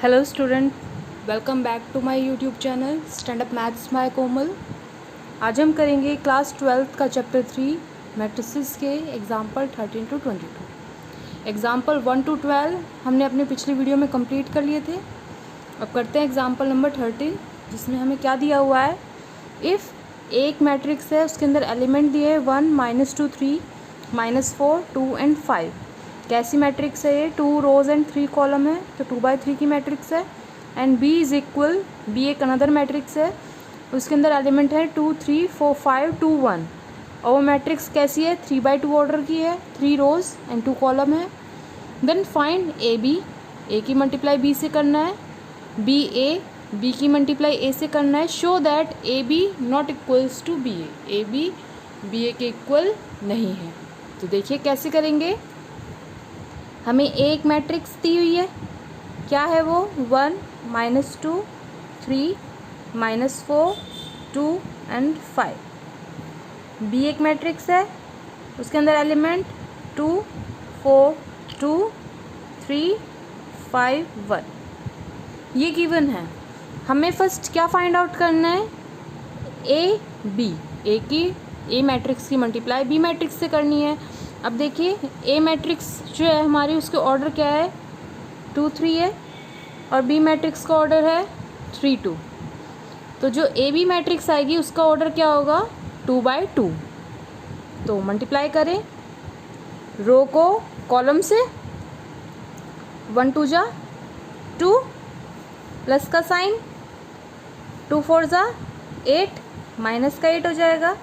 Hello student, welcome back to my YouTube channel stand up maths by Komal. आज हम करेंगे class 12th का chapter 3 matrices के example 13 to 22। Example 1 to 12 हमने अपने पिछली वीडियो में कंप्लीट कर लिए थे। अब करते हैं एग्जाम्पल नंबर 13, जिसमें हमें क्या दिया हुआ है। इफ़ एक मैट्रिक्स है, उसके अंदर एलिमेंट दिए 1, -2, 3, -4, 2 एंड 5। कैसी मैट्रिक्स है ये? 2 रोज एंड 3 कॉलम है, तो 2/3 की मैट्रिक्स है। And B is equal, B एक अनदर मैट्रिक्स है, उसके अंदर एलिमेंट है 2, 3, 4, 5, 2, 1। और वो मैट्रिक्स कैसी है? 3/2 ऑर्डर की है, 3 रोज एंड 2 कॉलम है। Then find A B, A की मल्टीप्लाई बी से करना है, बी ए, बी की मल्टीप्लाई ए से करना है। Show that A B not equals to B A B A के इक्वल नहीं है। तो देखिए कैसे करेंगे। हमें एक मैट्रिक्स दी हुई है, क्या है वो? 1, -2, 3, -4, 2 एंड 5। बी एक मैट्रिक्स है, उसके अंदर एलिमेंट 2, 4, 2, 3, 5, 1 ये गिवन है। हमें फर्स्ट क्या फाइंड आउट करना है? ए बी, ए की ए मैट्रिक्स की मल्टीप्लाई बी मैट्रिक्स से करनी है। अब देखिए ए मैट्रिक्स जो है हमारी, उसके ऑर्डर क्या है? 2, 3 है, और बी मैट्रिक्स का ऑर्डर है 3, 2। तो जो ए बी मैट्रिक्स आएगी उसका ऑर्डर क्या होगा? 2/2। तो मल्टीप्लाई करें रो को कॉलम से, 1 2 जा 2, प्लस का साइन, 2 4 जा 8, माइनस का 8 हो जाएगा,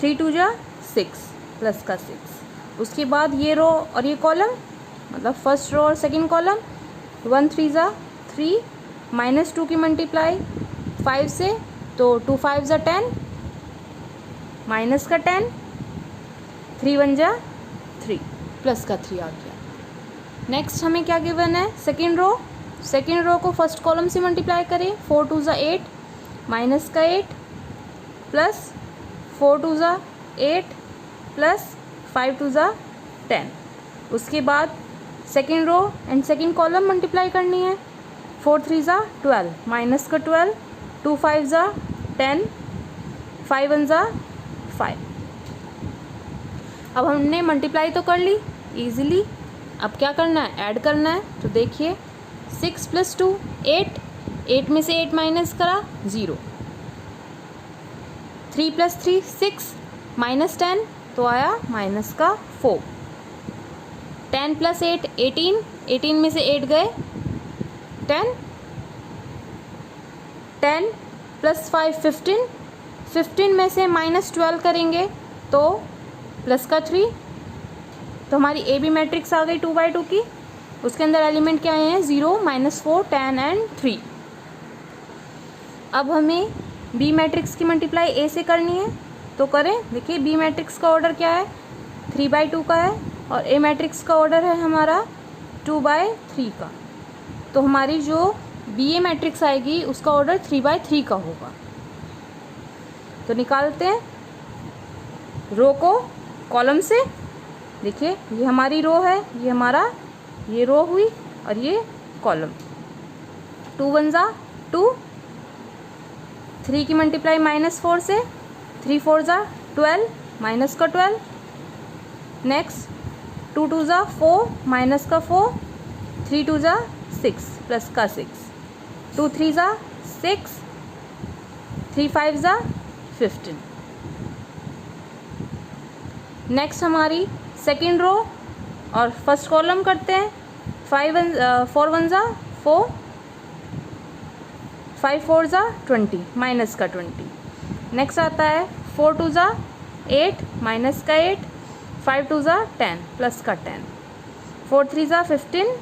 3 2 जा 6, प्लस का 6। उसके बाद ये रो और ये कॉलम, मतलब फर्स्ट रो और सेकंड कॉलम, 1 3 जा 3, -2 की मल्टीप्लाई 5 से, तो 2 5 जा 10, माइनस का 10, 3 1 जा 3, प्लस का 3 आ गया। नेक्स्ट हमें क्या गिवन है? सेकेंड रो को फर्स्ट कॉलम से मल्टीप्लाई करें, 4 2 जा 8, माइनस का 8, प्लस 4 2 जा 8, प्लस 5 2 जा 10। उसके बाद second row and second column multiply करनी है, 4 3 जा 12, माइनस का 12, 2 5 जा 10, 5 1 जा 5। अब हमने मल्टीप्लाई तो कर ली इजीली, अब क्या करना है? ऐड करना है। तो देखिए 6 + 2 8, 8 में से 8 माइनस करा 0, 3 + 3 6, -10 तो आया माइनस का 4, 10 + 8 18, 18 में से 8 गए 10, 10 + 5 15, 15 में से -12 करेंगे तो प्लस का 3। तो हमारी ए बी मैट्रिक्स आ गई 2/2 की। उसके अंदर एलिमेंट क्या आए हैं? 0, -4, 10 एंड 3। अब हमें बी मैट्रिक्स की मल्टीप्लाई ए से करनी है, तो करें। देखिए बी मैट्रिक्स का ऑर्डर क्या है? 3/2 का है, और ए मैट्रिक्स का ऑर्डर है हमारा 2/3 का। तो हमारी जो बी ए मैट्रिक्स आएगी उसका ऑर्डर 3/3 का होगा। तो निकालते हैं रो को कॉलम से। देखिए ये हमारी रो है, ये हमारा ये रो हुई, और ये कॉलम। 2 1 जा 2, 3 की मल्टीप्लाई -4 से, 3 4 जा 12, माइनस का 12। नेक्स्ट 2 2 जा 4, माइनस का 4, 3 2 जा 6, प्लस का 6, 2 3 जा 6, 3 5 जा 15। नेक्स्ट हमारी सेकेंड रो और फर्स्ट कॉलम करते हैं। 4 1 जा 4, 5 4 जा 20, माइनस का 20। नेक्स्ट आता है 4 2 जा 8, माइनस का 8, 5 2 जा 10, प्लस का 10, 4 3 जा 15,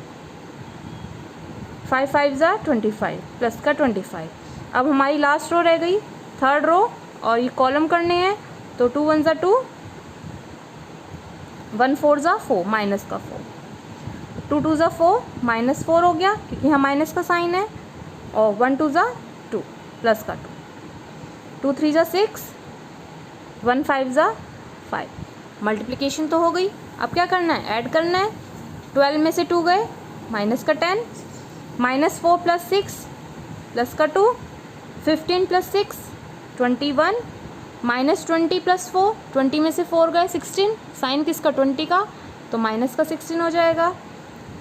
5 5 जा 25, प्लस का 25। अब हमारी लास्ट रो रह गई, थर्ड रो, और ये कॉलम करने हैं। तो 2 1 जा 2, 1 4 जा 4, माइनस का 4, 2 2 जा 4, -4 हो गया क्योंकि यहाँ माइनस का साइन है, और 1 2 जा 2, प्लस का 2, 2 3 जा 6, 1 5 जा 5। मल्टीप्लिकेशन तो हो गई। अब क्या करना है? ऐड करना है। 12 में से 2 गए, माइनस का 10, -4 + 6 प्लस का 2, 15 + 6 21, -20 + 4, 20 में से 4 गए 16, साइन किसका 20 का, तो माइनस का 16 हो जाएगा,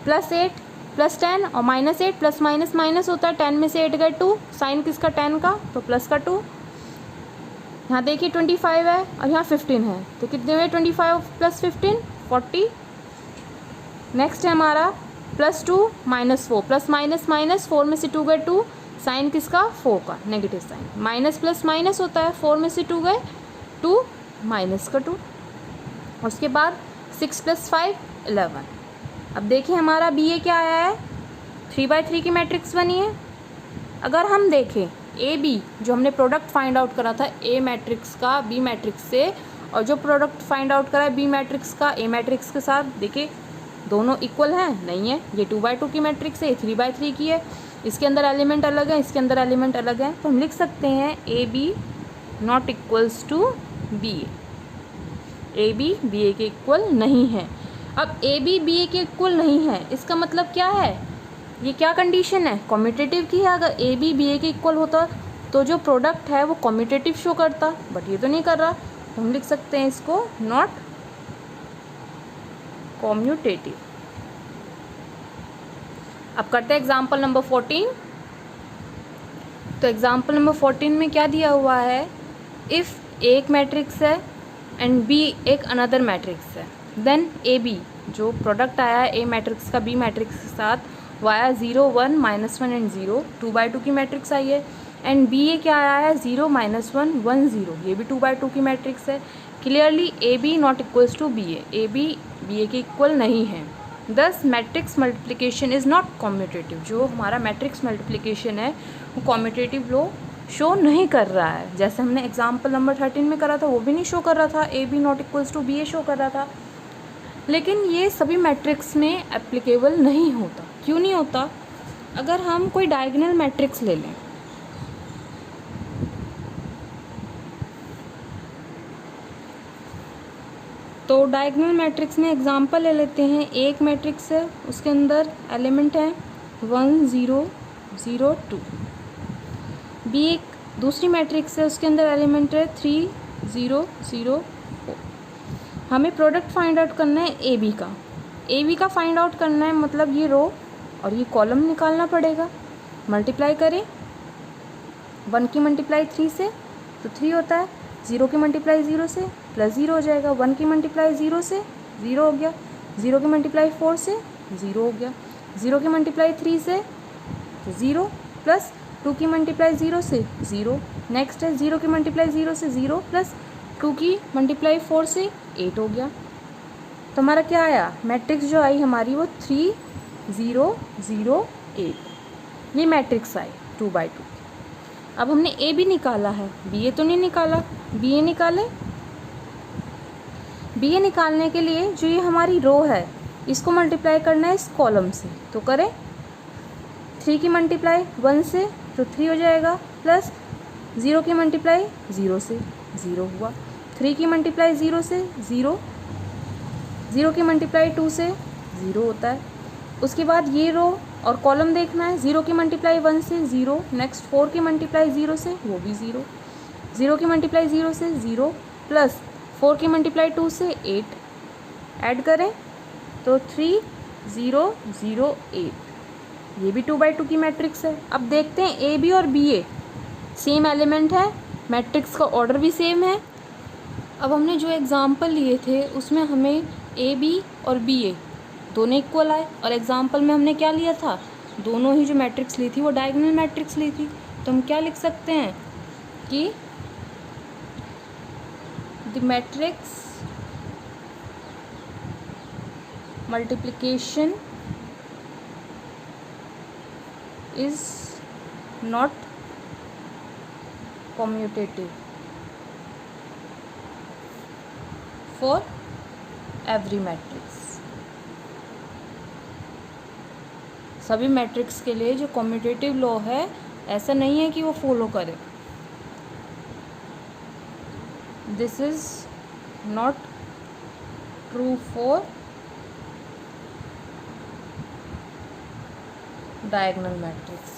+8 + 10 और -8 प्लस माइनस माइनस होता है, 10 में से 8 गए 2, साइन किसका 10 का, तो प्लस का 2। यहाँ देखिए 25 है और यहाँ 15 है, तो कितने हुए 25 + 15 40। नेक्स्ट है हमारा +2 -4 प्लस माइनस माइनस, 4 में से 2 गए 2, साइन किसका 4 का, negative sign, minus plus minus होता है, 4 में से 2 गए 2, माइनस का 2। उसके बाद 6 + 5 11। अब देखिए हमारा बी ए क्या आया है, 3/3 की मैट्रिक्स बनी है। अगर हम देखें ए बी, जो हमने प्रोडक्ट फाइंड आउट करा था ए मैट्रिक्स का बी मैट्रिक्स से, और जो प्रोडक्ट फाइंड आउट करा है बी मैट्रिक्स का ए मैट्रिक्स के साथ, देखिए दोनों इक्वल हैं, नहीं है, ये 2/2 की मैट्रिक्स है, 3/3 की है, इसके अंदर एलिमेंट अलग है, इसके अंदर एलिमेंट अलग है, तो हम लिख सकते हैं A B not equals to B A B B A के इक्वल नहीं है। अब ए बी ए के इक्वल नहीं है, इसका मतलब क्या है, ये क्या कंडीशन है, कम्यूटेटिव की है। अगर ए बी ए के इक्वल होता तो जो प्रोडक्ट है वो कम्यूटेटिव शो करता, बट ये तो नहीं कर रहा, तो हम लिख सकते हैं इसको नॉट कम्यूटेटिव। अब करते हैं एग्जाम्पल नंबर 14। तो एग्जाम्पल नंबर 14 में क्या दिया हुआ है, इफ़ एक मैट्रिक्स है एंड बी एक अनदर मैट्रिक्स है, देन ए बी जो प्रोडक्ट आया है ए मैट्रिक्स का बी मैट्रिक्स के साथ वाया 0 1 -1 एंड 0 2/2 की मैट्रिक्स आई है, एंड बी ए क्या आया है 0 -1 1 0, ये भी 2/2 की मैट्रिक्स है। Clearly A B not equals to B A B के इक्वल नहीं है। This matrix multiplication is not commutative, जो हमारा मैट्रिक्स मल्टीप्लिकेशन है वो कम्यूटेटिव लो शो नहीं कर रहा है। जैसे हमने एग्जाम्पल नंबर 13 में करा था वो भी नहीं शो कर रहा था, A B not equals to B A show कर रहा था। लेकिन ये सभी मैट्रिक्स में एप्लीकेबल नहीं होता। क्यों नहीं होता, अगर हम कोई डायगोनल मैट्रिक्स ले लें, तो डायगोनल मैट्रिक्स में एग्जांपल ले लेते हैं, एक मैट्रिक्स है उसके अंदर एलिमेंट है 1 0 0 2, बी एक दूसरी मैट्रिक्स है उसके अंदर एलिमेंट है 3 0 0 4। हमें प्रोडक्ट फाइंड आउट करना है ए बी का, ए बी का फाइंड आउट करना है, मतलब ये रो और ये कॉलम निकालना पड़ेगा। मल्टीप्लाई करें, 1 की मल्टीप्लाई 3 से तो 3 होता है, 0 की मल्टीप्लाई 0 से प्लस 0 हो जाएगा, 1 की मल्टीप्लाई 0 से 0 हो गया, 0 की मल्टीप्लाई 4 से 0 हो गया, 0 की मल्टीप्लाई 3 से 0 प्लस 2 की मल्टीप्लाई 0 से 0। नेक्स्ट है 0 की मल्टीप्लाई 0 से 0 प्लस 2 की मल्टीप्लाई 4 से 8 हो गया। तो हमारा क्या आया, मैट्रिक्स जो आई हमारी वो 3 0 0 8, ये मैट्रिक्स आई 2/2। अब हमने ए बी निकाला है, बी ए तो नहीं निकाला, बी ए निकाले। बी ए निकालने के लिए जो ये हमारी रो है इसको मल्टीप्लाई करना है इस कॉलम से, तो करें 3 की मल्टीप्लाई 1 से तो 3 हो जाएगा, प्लस 0 की मल्टीप्लाई 0 से 0 हुआ, 3 की मल्टीप्लाई 0 से 0, 0 की मल्टीप्लाई 2 से 0 होता है। उसके बाद ये रो और कॉलम देखना है, 0 की मल्टीप्लाई 1 से 0, नेक्स्ट 4 की मल्टीप्लाई 0 से वो भी 0, 0 की मल्टीप्लाई 0 से 0 प्लस 4 की मल्टीप्लाई 2 से 8, ऐड करें तो 3 0 0 8, ये भी 2/2 की मैट्रिक्स है। अब देखते हैं ए बी और बी ए सेम एलिमेंट है, मैट्रिक्स का ऑर्डर भी सेम है। अब हमने जो एग्जाम्पल लिए थे उसमें हमें ए बी और बी ए दोनों इक्वल आए, और एग्जाम्पल में हमने क्या लिया था, दोनों ही जो मैट्रिक्स ली थी वो डायगोनल मैट्रिक्स ली थी। तो हम क्या लिख सकते हैं कि the matrix multiplication is not commutative for every matrix. सभी मैट्रिक्स के लिए जो कम्यूटेटिव लॉ है ऐसा नहीं है कि वो फॉलो करे। This is not true for diagonal matrix.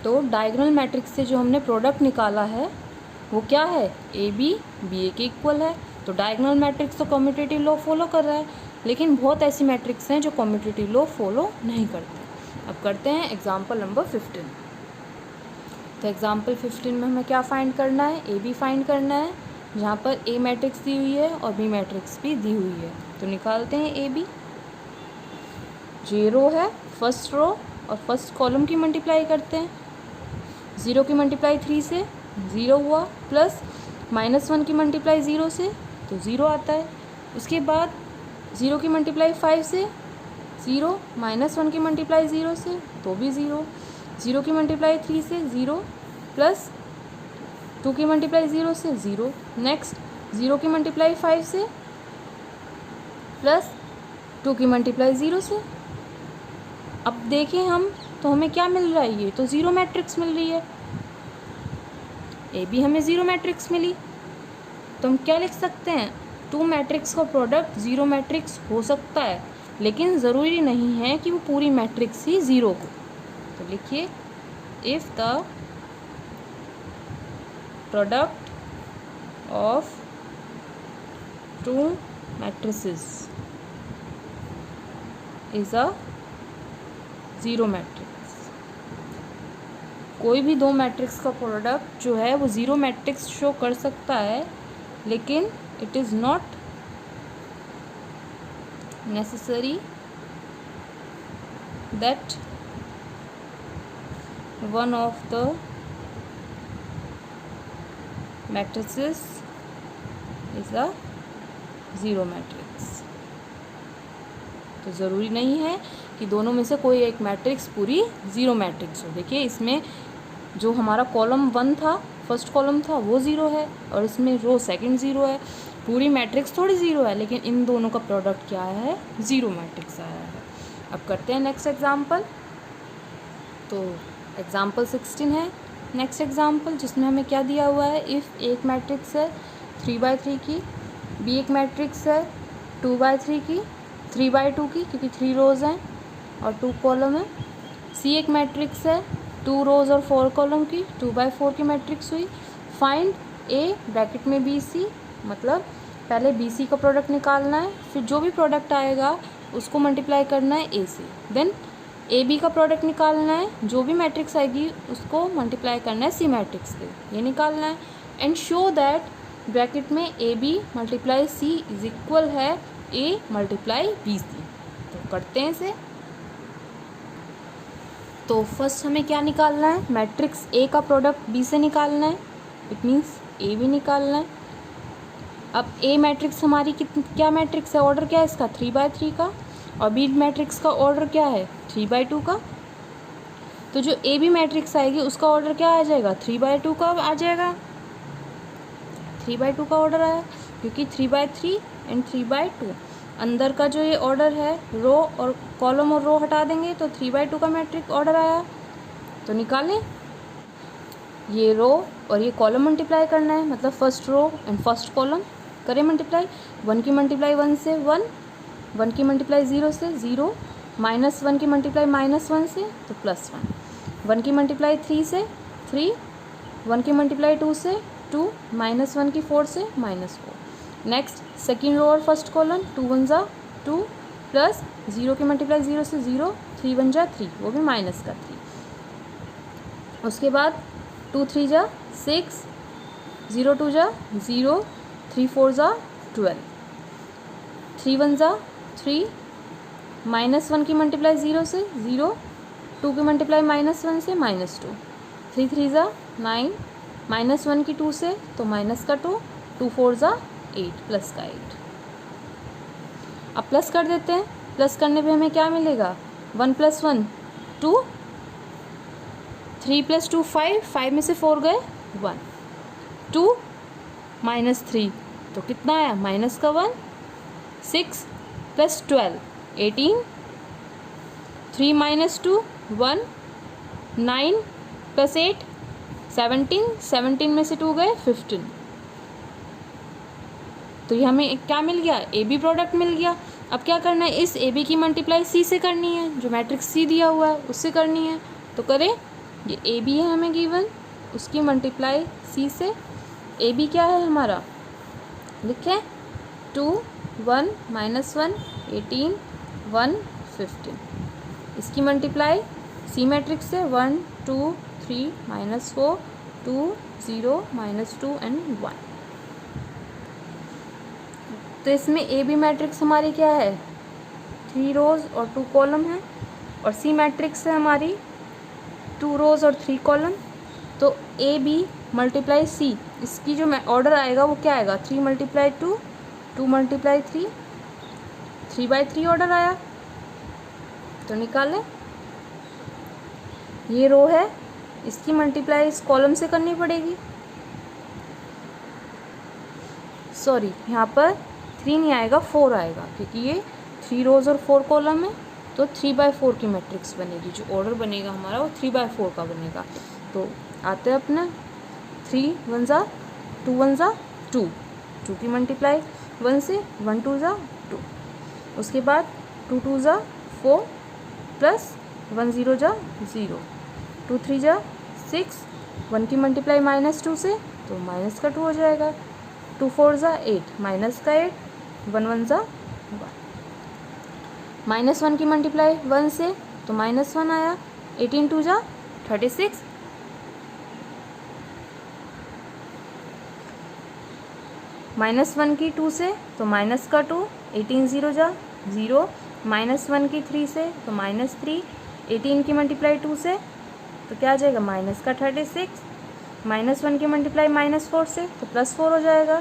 तो डायगोनल मैट्रिक्स से जो हमने प्रोडक्ट निकाला है वो क्या है, ए बी ए के इक्वल है। तो डायगोनल मैट्रिक्स तो कम्यूटेटिव लॉ फॉलो कर रहा है, लेकिन बहुत ऐसी मैट्रिक्स हैं जो कम्यूटेटिव लॉ फॉलो नहीं करते। अब करते हैं एग्जाम्पल नंबर 15। तो एग्जाम्पल 15 में हमें क्या फाइंड करना है, ए बी फाइंड करना है, जहाँ पर ए मैट्रिक्स दी हुई है और बी मैट्रिक्स भी दी हुई है। तो निकालते हैं ए बी। जो रो है फर्स्ट रो और फर्स्ट कॉलम की मल्टीप्लाई करते हैं। 0 की मल्टीप्लाई 3 से 0 हुआ, प्लस -1 की मल्टीप्लाई 0 से तो 0 आता है। उसके बाद 0 की मल्टीप्लाई 5 से 0, -1 की मल्टीप्लाई 0 से तो भी 0, 0 की मल्टीप्लाई 3 से 0, प्लस 2 की मल्टीप्लाई 0 से 0। नेक्स्ट 0 की मल्टीप्लाई 5 से प्लस 2 की मल्टीप्लाई 0 से। अब देखें हम तो हमें क्या मिल रहा है, ये तो ज़ीरो मैट्रिक्स मिल रही है। ए बी हमें ज़ीरो मैट्रिक्स मिली, तो हम क्या लिख सकते हैं, टू मैट्रिक्स का प्रोडक्ट ज़ीरो मैट्रिक्स हो सकता है, लेकिन ज़रूरी नहीं है कि वो पूरी मैट्रिक्स ही ज़ीरो हो। तो लिखिए, if the product of to matrices is a zero matrix. कोई भी दो मैट्रिक्स का प्रोडक्ट जो है वो ज़ीरो मैट्रिक्स शो कर सकता है, लेकिन it is not necessary that one of the matrices is a zero matrix. तो ज़रूरी नहीं है कि दोनों में से कोई एक मैट्रिक्स पूरी ज़ीरो मैट्रिक्स हो। देखिए, इसमें जो हमारा कॉलम 1 था, फर्स्ट कॉलम था, वो ज़ीरो है, और इसमें रो सेकंड ज़ीरो है। पूरी मैट्रिक्स थोड़ी ज़ीरो है, लेकिन इन दोनों का प्रोडक्ट क्या है, ज़ीरो मैट्रिक्स आया है। अब करते हैं नेक्स्ट एग्जाम्पल। तो एग्जाम्पल 16 है नेक्स्ट एग्जाम्पल, जिसमें हमें क्या दिया हुआ है, इफ़ एक मैट्रिक्स है 3/3 की, बी एक मैट्रिक्स है 2/3 की, 3/2 की, क्योंकि 3 रोज़ हैं और 2 कॉलम है, सी एक मैट्रिक्स है 2 रोज़ और 4 कॉलम की, 2/4 की मैट्रिक्स हुई। फाइंड ए ब्रैकेट में बी सी, मतलब पहले बी सी का प्रोडक्ट निकालना है, फिर जो भी प्रोडक्ट आएगा उसको मल्टीप्लाई करना है ए से, देन ए बी का प्रोडक्ट निकालना है, जो भी मैट्रिक्स आएगी उसको मल्टीप्लाई करना है सी मैट्रिक्स से, ये निकालना है। एंड शो दैट ब्रैकेट में A B multiply C is equal है ए मल्टीप्लाई बी सी। तो करते हैं इसे। तो फर्स्ट हमें क्या निकालना है, मैट्रिक्स ए का प्रोडक्ट बी से निकालना है, इट मीन्स ए बी निकालना है। अब ए मैट्रिक्स हमारी क्या मैट्रिक्स है, ऑर्डर क्या है इसका 3/3 का, और बी मैट्रिक्स का ऑर्डर क्या है 3/2 का। तो जो ए बी मैट्रिक्स आएगी उसका ऑर्डर क्या आ जाएगा 3/2 का आ जाएगा, 3/2 का ऑर्डर आया, क्योंकि 3/3 एंड 3/2 अंदर का जो ये ऑर्डर है, रो और कॉलम और रो हटा देंगे तो 3/2 का मैट्रिक्स ऑर्डर आया। तो निकालें, ये रो और ये कॉलम मल्टीप्लाई करना है, मतलब first row and first column करें मल्टीप्लाई। 1 की मल्टीप्लाई 1 से 1, 1 की मल्टीप्लाई 0 से 0, -1 की मल्टीप्लाई -1 से तो +1, 1 की मल्टीप्लाई 3 से 3, 1 की मल्टीप्लाई 2 से 2, -1 की 4 से -4। नेक्स्ट सेकेंड रो और फर्स्ट कॉलम, 2 1 जा 2, प्लस 0 की मल्टीप्लाई 0 से 0, 3 1 जा 3, वो भी माइनस का 3। उसके बाद 2 3 जा 6, 0 2 जा 0, 3 4 जा 12, 3 1 जा 3, -1 की मल्टीप्लाई 0 से 0, 2 की मल्टीप्लाई -1 से -2, 3 3 जा 9, -1 की 2 से तो माइनस का 2, 2 4 जा 8, प्लस का 8। अब प्लस कर देते हैं, प्लस करने पे हमें क्या मिलेगा, 1 + 1 2, 3 + 2 5, 5 में से 4 गए 1, 2 -3 तो कितना आया -1, 6 + 12 18, 3 - 2 1, 9 + 8 17, 17 में से 2 गए 15। तो ये हमें क्या मिल गया, ए बी प्रोडक्ट मिल गया। अब क्या करना है, इस ए बी की मल्टीप्लाई सी से करनी है, जो मैट्रिक्स सी दिया हुआ है उससे करनी है। तो करें, ये ए बी है हमें गिवन, उसकी मल्टीप्लाई सी से। ए बी क्या है हमारा, लिखें 2 1 -1 18 1 15। इसकी मल्टीप्लाई सी मैट्रिक्स से 1 2 3 -4 2 0 -2 एंड 1। तो इसमें ए बी मैट्रिक्स हमारी क्या है, 3 रोज और 2 कॉलम है, और सी मैट्रिक्स है हमारी 2 रोज और 3 कॉलम। तो ए बी मल्टीप्लाई सी, इसकी जो ऑर्डर आएगा वो क्या आएगा, 3 × 2 2 × 3 3/3 ऑर्डर आया। तो निकालें, ये रो है, इसकी मल्टीप्लाई इस कॉलम से करनी पड़ेगी। सॉरी, यहाँ पर 3 नहीं आएगा, 4 आएगा, क्योंकि ये 3 रोज और 4 कॉलम है। तो 3/4 की मैट्रिक्स बनेगी, जो ऑर्डर बनेगा हमारा वो 3/4 का बनेगा। तो आते हैं अपना 3 1 ज़ा 2 1 ज़ा 2, 2 की मल्टीप्लाई 1 से 1 2 ज़ा 2, उसके बाद 2 2 ज़ा 4 प्लस 1 0 ज़ा 0, 2 3 ज़ा 6, 1 की मल्टीप्लाई -2 से, तो माइनस का 2 हो जाएगा, 2 4 ज़ा 8 माइनस का 8, 1 1 ज़ा 1, -1 की मल्टीप्लाई 1 से, तो -1 आया, 18 2 ज़ा 36, -1 की 2 से, तो माइनस का 2, 18 0 ज़ा 0, -1 की 3 से, तो -3, 18 की मल्टीप्लाई 2 से, तो क्या आ जाएगा, माइनस का 36, -1 की मल्टीप्लाई -4 से, तो +4 हो जाएगा,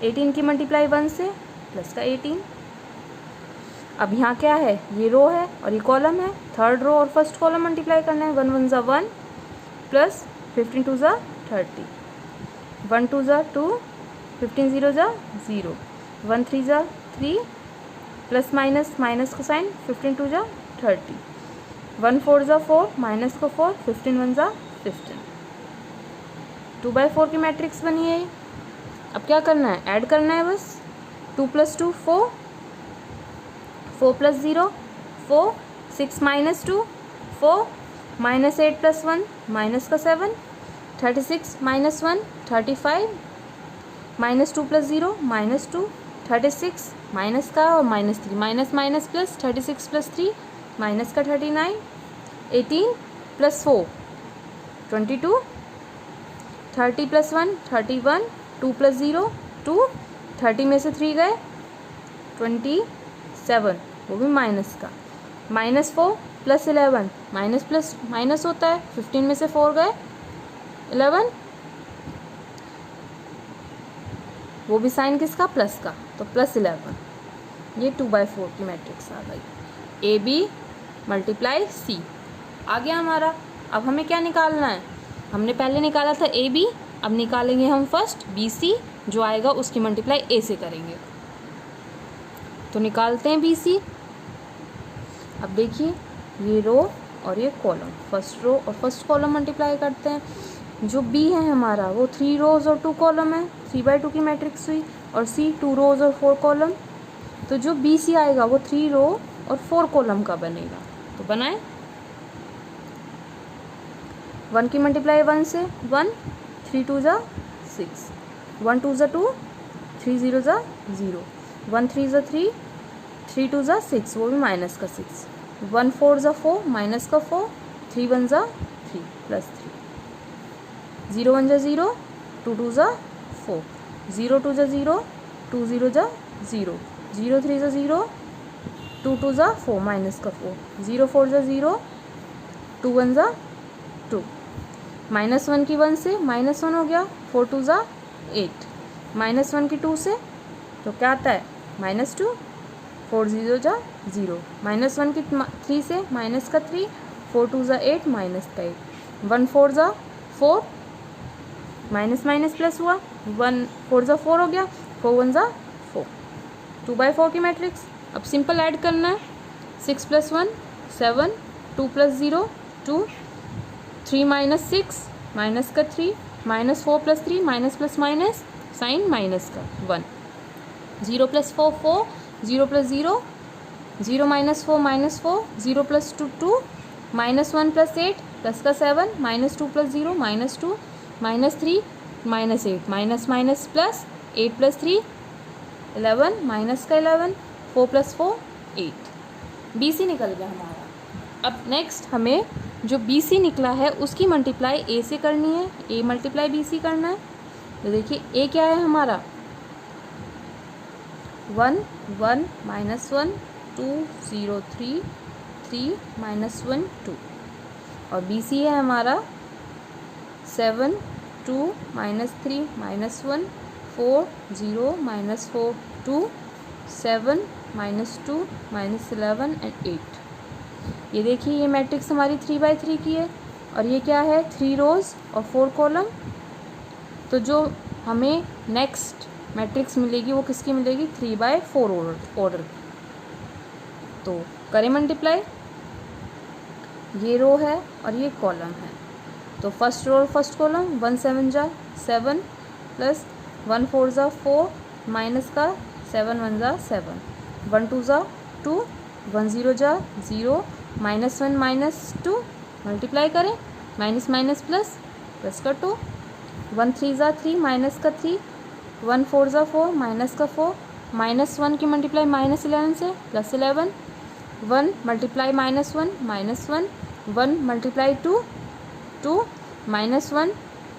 18 की मल्टीप्लाई 1 से, प्लस का 18। अब यहाँ क्या है, ये रो है और ये कॉलम है, थर्ड रो और फर्स्ट कॉलम मल्टीप्लाई करना है, 1 1 ज़ा 1 प्लस 15 2 ज़ा 30, 1 2 ज़ा 2, 15 0 ज़ा 0, 1 3 ज़ा 3 प्लस माइनस का साइन, 15 2 ज़ा 30, 1 4 ज़ा 4 माइनस का 4, 15 1 ज़ा 15। 2/4 की मैट्रिक्स बनी है। अब क्या करना है, ऐड करना है बस, 2 + 2 4, 4 + 0 4, 6 - 2 4, -8 + 1 माइनस का 7, 36 - 1 35, -2 + 0 -2, 36 माइनस का और -3 माइनस प्लस, 36 + 3 माइनस का 39, 18 + 4 22, 30 + 1 31, 2 + 0 2, 30 में से 3 गए 27, वो भी माइनस का, -4 + 11 माइनस प्लस माइनस होता है, 15 में से 4 गए 11, वो भी साइन किसका, प्लस का, तो +11। ये 2/4 की मैट्रिक्स आ गई, ए बी मल्टीप्लाई सी आ गया हमारा। अब हमें क्या निकालना है, हमने पहले निकाला था ए बी, अब निकालेंगे हम फर्स्ट बी सी, जो आएगा उसकी मल्टीप्लाई ए से करेंगे। तो निकालते हैं बी सी। अब देखिए, ये रो और ये कॉलम, फर्स्ट रो और फर्स्ट कॉलम मल्टीप्लाई करते हैं। जो बी है हमारा वो 3 रोज और 2 कॉलम है, 3/2 की मैट्रिक्स हुई, और सी 2 रोज और 4 कॉलम। तो जो बी सी आएगा वो 3 रो और 4 कॉलम का बनेगा। तो बनाए, 1 की मल्टीप्लाई 1 से 1, 3 2 ज़ा 6, 1 2 ज़ा 2, 3 0 ज़ा 0, 1 3 ज़ा 3, 3 2 ज़ा 6, वो भी माइनस का 6, 1 4 ज़ा 4 माइनस का 4, 3 1 ज़ा 3 प्लस 3, 0 1 ज़ा 0, 2 2 ज़ा 4, 0 2 ज़ा 0, 2 0 ज़ा 0, 0 3 ज़ा 0, 2 2 ज़ा 4 माइनस का 4, 0 4 ज़ा 0, 2 1 ज़ा 2, -1 की 1 से -1 हो गया, 4 2 ज़ा 8, -1 की 2 से, तो क्या आता है -2, 4 0 ज़ा 0, -1 की 3 से माइनस का 3, 4 2 ज़ा 8 माइनस का 8, 1 4 ज़ा 4, माइनस प्लस हुआ, 1 4 ज़ा 4 हो गया, 4 1 ज़ा 4, 2/4 की मैट्रिक्स। अब सिंपल ऐड करना है, 6 + 1 7, 2 + 0 2, 3 - 6 माइनस का 3, -4 + 3 minus plus minus sign minus का 1, 0 + 4 4, 0 plus 0, 0 minus 4 minus 4, 0 plus 2 2, minus 1 plus 8 plus का 7, minus 2 plus 0 minus 2, minus 3 minus 8, minus minus plus 8 plus 3 11, minus का 11, 4 प्लस 4 8। बी सी निकल गया हमारा। अब नेक्स्ट हमें जो बी सी निकला है उसकी मल्टीप्लाई ए से करनी है, ए मल्टीप्लाई बी सी करना है। तो देखिए ए क्या है हमारा 1 1 माइनस 1 2 0 3 3 माइनस 1 2, और बी सी है हमारा 7 2 minus 3 minus 1 4 0 minus 4 2 7 minus 2 minus 11 and 8। ये देखिए ये मैट्रिक्स हमारी 3/3 की है, और ये क्या है 3 रोज़ और 4 कॉलम। तो जो हमें नेक्स्ट मैट्रिक्स मिलेगी वो किसकी मिलेगी 3/4 ऑर्डर। तो करें मल्टीप्लाई, ये रो है और ये कॉलम है। तो फर्स्ट रो और फर्स्ट कॉलम 1 7 जा 7 प्लस 1 4 जा 4 माइनस का 7 1 जा 7, 1 2 जा 2, 1 0 जा 0, माइनस 1 माइनस 2, मल्टीप्लाई करें माइनस माइनस प्लस, प्लस का 2, 1 3 जा 3 माइनस का 3, 1 4 जा 4 माइनस का 4, माइनस 1 की मल्टीप्लाई माइनस 11 से plus 11, 1 multiply minus 1 minus 1, 1 multiply 2 2 minus 1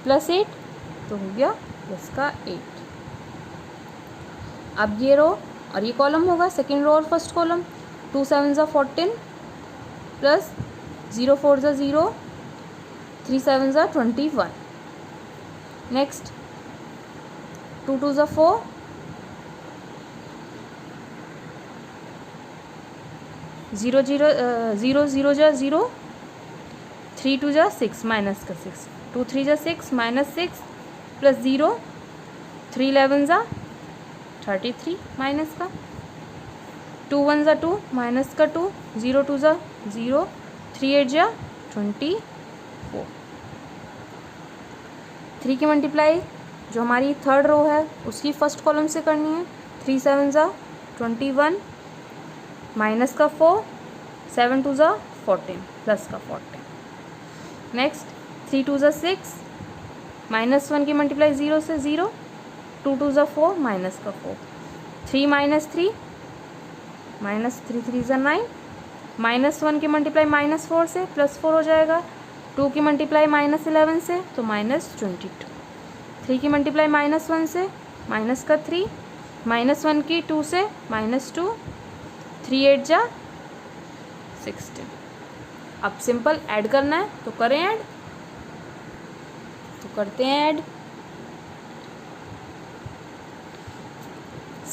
plus 8, तो हो गया प्लस का 8। अब ये रो और ये कॉलम होगा सेकेंड रो और फर्स्ट कॉलम 2 7 जा 14 प्लस 0 4 जा 0, 3 7 जा 21। नेक्स्ट 2 2 जा 4, 0 0 0 जा 0, 3 2 जा 6 माइनस का 6, 2 3 जा 6 माइनस 6 प्लस 0, 3 11 जा 33 माइनस का, 2 1 जा 2 माइनस का 2, 0 2 जा 0, 3 8 जा 24। 3 की मल्टीप्लाई जो हमारी थर्ड रो है उसकी फर्स्ट कॉलम से करनी है, 3 7 जा 21 माइनस का 4, 7 2 जा 14 प्लस का 14। नेक्स्ट 3 2 जा 6 माइनस 1 की मल्टीप्लाई 0 से 0, 2 2 जा 4 माइनस का 4, 3 माइनस 3 माइनस 3 3 जा 9, माइनस 1 की मल्टीप्लाई माइनस 4 से प्लस 4 हो जाएगा, 2 की मल्टीप्लाई माइनस 11 से तो माइनस 22, 3 की मल्टीप्लाई माइनस 1 से माइनस का 3, माइनस 1 की 2 से माइनस 2, 3 8 जा 16। अब सिंपल ऐड करना है तो करें ऐड, तो करते हैं add.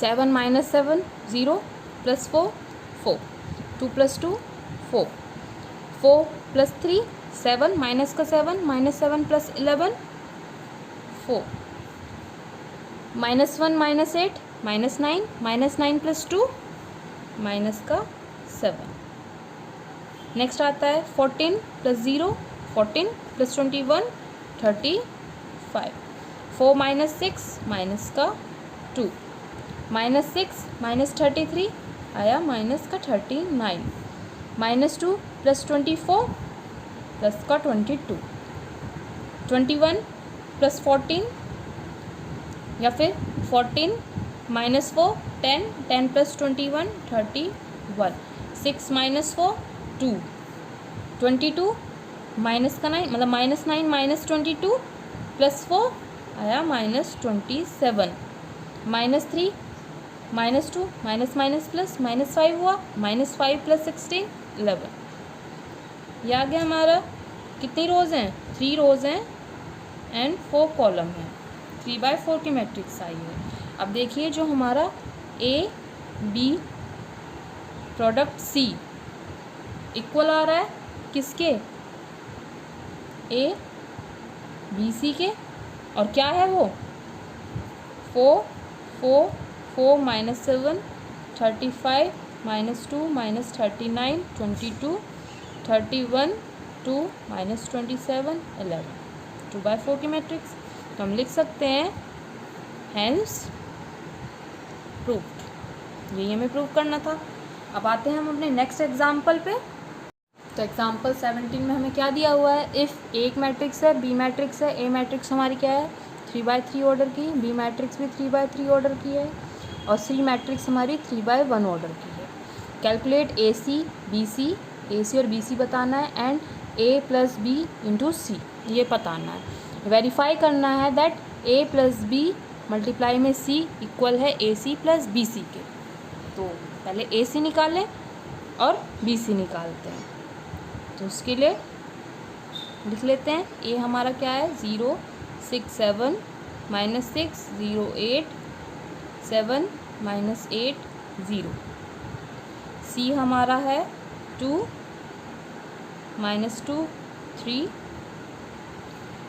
7 minus 7 0 plus 4 4, 2 plus 2 4, 4 plus 3 7 minus का 7 minus 7 plus 11 4, minus 1 minus 8 minus 9, minus 9 plus 2 minus का 7। नेक्स्ट आता है 14 प्लस 0 14 प्लस 21 35, 4 माइनस 6 माइनस का 2, माइनस 6 माइनस 33 आया माइनस का 39, माइनस 2 प्लस 24 प्लस का 22, 21 प्लस 14 या फिर 14 माइनस 4 10, 10 प्लस 21 31, 6 माइनस 4 2, 22 माइनस का 9 मतलब माइनस 9 माइनस 22 प्लस 4 आया minus 27, minus 3 minus 2 minus minus plus minus 5 हुआ, माइनस 5 प्लस 16 11। ये आ गया हमारा। कितनी रोज़ हैं 3 रोज़ हैं एंड 4 कॉलम है, 3/4 की मैट्रिक्स आई है। अब देखिए जो हमारा A B product C equal आ रहा है किसके ए बी सी के, और क्या है वो 4 4 4 माइनस 7 35 माइनस 2 माइनस 39 22 31 2 माइनस 27 11, 2/4 की मैट्रिक्स। तो हम लिख सकते हैं हेंस प्रूव्ड। यही हमें प्रूव करना था। अब आते हैं हम अपने नेक्स्ट एग्जाम्पल पे। तो एग्जाम्पल 17 में हमें क्या दिया हुआ है, इफ़ एक मैट्रिक्स है, बी मैट्रिक्स है, ए मैट्रिक्स हमारी क्या है 3/3 ऑर्डर की, बी मैट्रिक्स भी 3/3 ऑर्डर की है और सी मैट्रिक्स हमारी 3/1 ऑर्डर की है। कैलकुलेट ए सी बी सी, ए सी और बी सी बताना है and A plus B into C ये बताना है। वेरीफाई करना है that A plus B multiply में सी इक्वल है ए सी प्लस बी सी के। तो पहले ए सी निकालें और बी सी निकालते हैं। तो उसके लिए लिख लेते हैं, ए हमारा क्या है 0 6 7 -6 0 8 7 -8 0। सी हमारा है 2 -2 3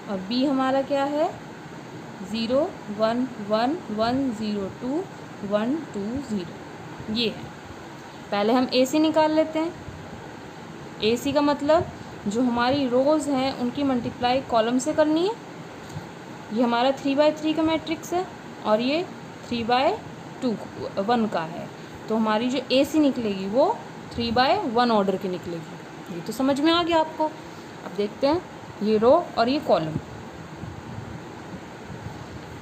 और बी हमारा क्या है 0 1 1 1 0 2 1 2 0। ये है। पहले हम ए सी निकाल लेते हैं। ए सी का मतलब जो हमारी रोज़ हैं उनकी मल्टीप्लाई कॉलम से करनी है। ये हमारा 3/3 का मैट्रिक्स है और ये 3/1 का है। तो हमारी जो ए सी निकलेगी वो 3/1 ऑर्डर की निकलेगी। ये तो समझ में आ गया आपको। अब देखते हैं ये रो और ये कॉलम।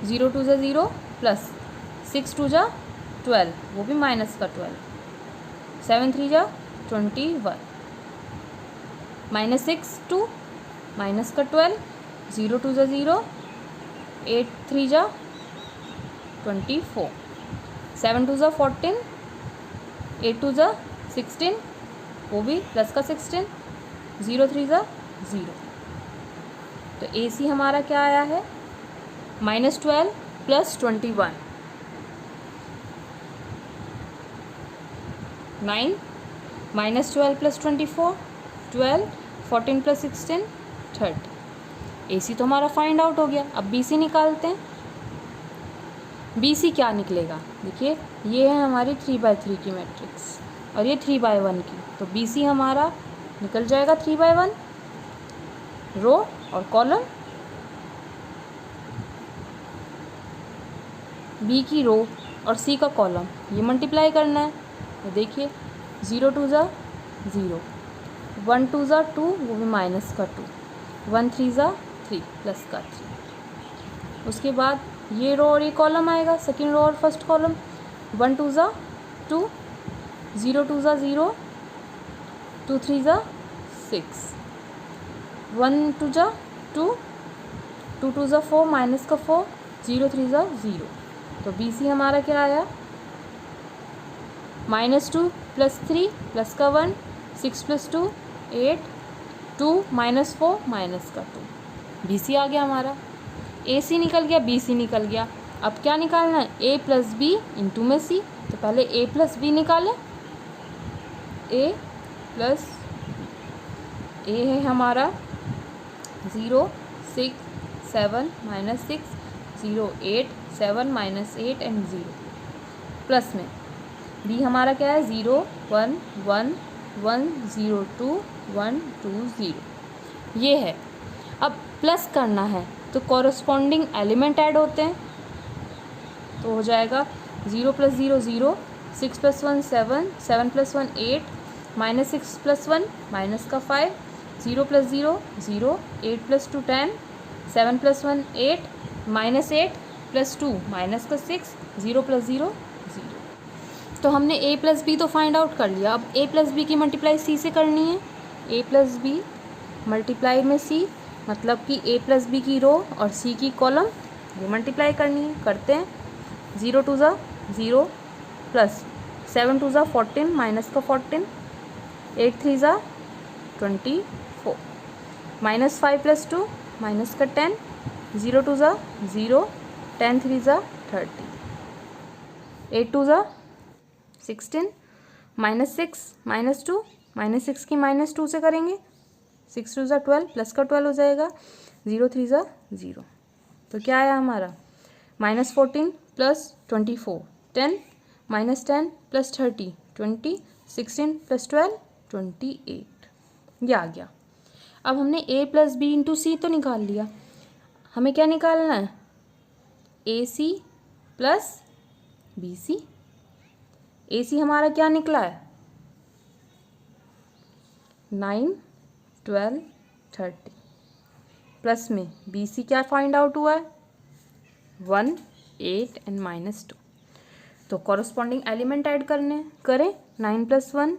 0 2 0 प्लस 6 2 12, वो भी माइनस का 12, 7 3 21, -6 2 माइनस का 12, 0 2 0, 8 3 24, 7 2 14, 8 2 16, वो भी प्लस का 16, 0 3 0। तो ए सी हमारा क्या आया है -12 प्लस 21, 9, -12 प्लस 24 12, 14 प्लस 16 30। ए सी तो हमारा फाइंड आउट हो गया। अब बी सी निकालते हैं। बी सी क्या निकलेगा, देखिए ये है हमारी 3/3 की मैट्रिक्स और ये 3/1 की। तो बी सी हमारा निकल जाएगा 3/1 रो और कॉलम। बी की रो और सी का कॉलम ये मल्टीप्लाई करना है। तो देखिए 0 2 0, 1 2 2, वो भी माइनस का 2, 1 3 3 प्लस का 3। उसके बाद ये रो और ये कॉलम आएगा, सेकेंड रो और फर्स्ट कॉलम। 1 2 2, 0 2 0, 2 3 6, 1 2 2, 2 2 4 माइनस का 4, 0 3 0। तो बी सी हमारा क्या आया -2 प्लस 3 प्लस का 1, 6 प्लस 2 8, 2 -4 माइनस का 2। बी सी आ गया हमारा। ए सी निकल गया, बी सी निकल गया। अब क्या निकालना है, ए प्लस बी इंटू में सी। तो पहले ए प्लस बी निकालें। ए प्लस ए है हमारा 0 6 7 -6 0 8 7 -8 एंड 0 प्लस में बी हमारा क्या है 0 1 1 1 0 2 1 2 0। ये है। अब प्लस करना है तो कॉरस्पॉन्डिंग एलिमेंट ऐड होते हैं। तो हो जाएगा 0 + 0 0, 6 + 1 7, 7 + 1 8, -6 + 1 माइनस का 5, 0 + 0 0, 8 + 2 10, 7 + 1 8, -8 + 2 माइनस का 6, 0 + 0 0। तो हमने a + b तो फाइंड आउट कर लिया। अब a + b की मल्टीप्लाई c से करनी है। a + b मल्टीप्लाई में c, मतलब कि a + b की रो और c की कॉलम ये मल्टीप्लाई करनी है। करते हैं 0 2 0 प्लस 7 2 14 माइनस का 14, 8 3 24, -5 + 2 माइनस का 10, 0 2 0, 10 3 30, 8 2 16, -6 -2, -6 की -2 से करेंगे, 6 2 12 प्लस का 12 हो जाएगा, 0 3 0। तो क्या आया हमारा -14 प्लस 24 10, -10 प्लस 30 20, 16 प्लस 12 28। ये आ गया। अब हमने a + b इंटू सी तो निकाल लिया। हमें क्या निकालना है, AC + BC। AC हमारा क्या निकला है 9, 12, 30 प्लस में BC क्या फाइंड आउट हुआ है 1, 8 एंड -2। तो कॉरस्पॉन्डिंग एलिमेंट ऐड करने करें 9 + 1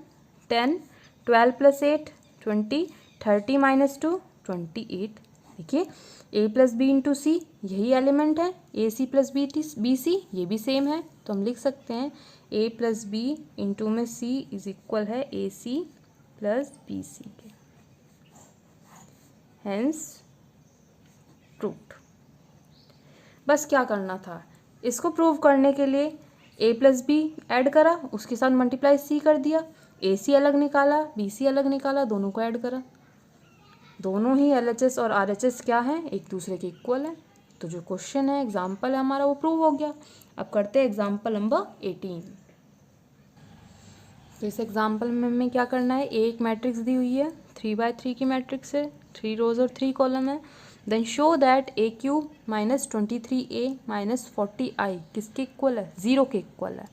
10, 12 + 8 20, 30 - 2 28। देखिए A + B × C यही एलिमेंट है, AC + BC ये भी सेम है, तो हम लिख सकते हैं A + B × C = है AC + BC के। Hence proved. बस क्या करना था, इसको प्रूव करने के लिए A + B ऐड करा, उसके साथ मल्टीप्लाई C कर दिया, AC अलग निकाला, BC अलग निकाला, दोनों को ऐड करा। दोनों ही LHS और RHS क्या हैं, एक दूसरे के इक्वल है। तो जो क्वेश्चन है एग्जाम्पल है हमारा वो प्रूव हो गया। अब करते हैं एग्जाम्पल नंबर 18। तो इस एग्जाम्पल में हमें क्या करना है, एक मैट्रिक्स दी हुई है 3x3 की मैट्रिक्स है, 3 रोज और 3 कॉलम है। Then show that A³ - 23A - 40I किसके इक्वल है, 0 के इक्वल है।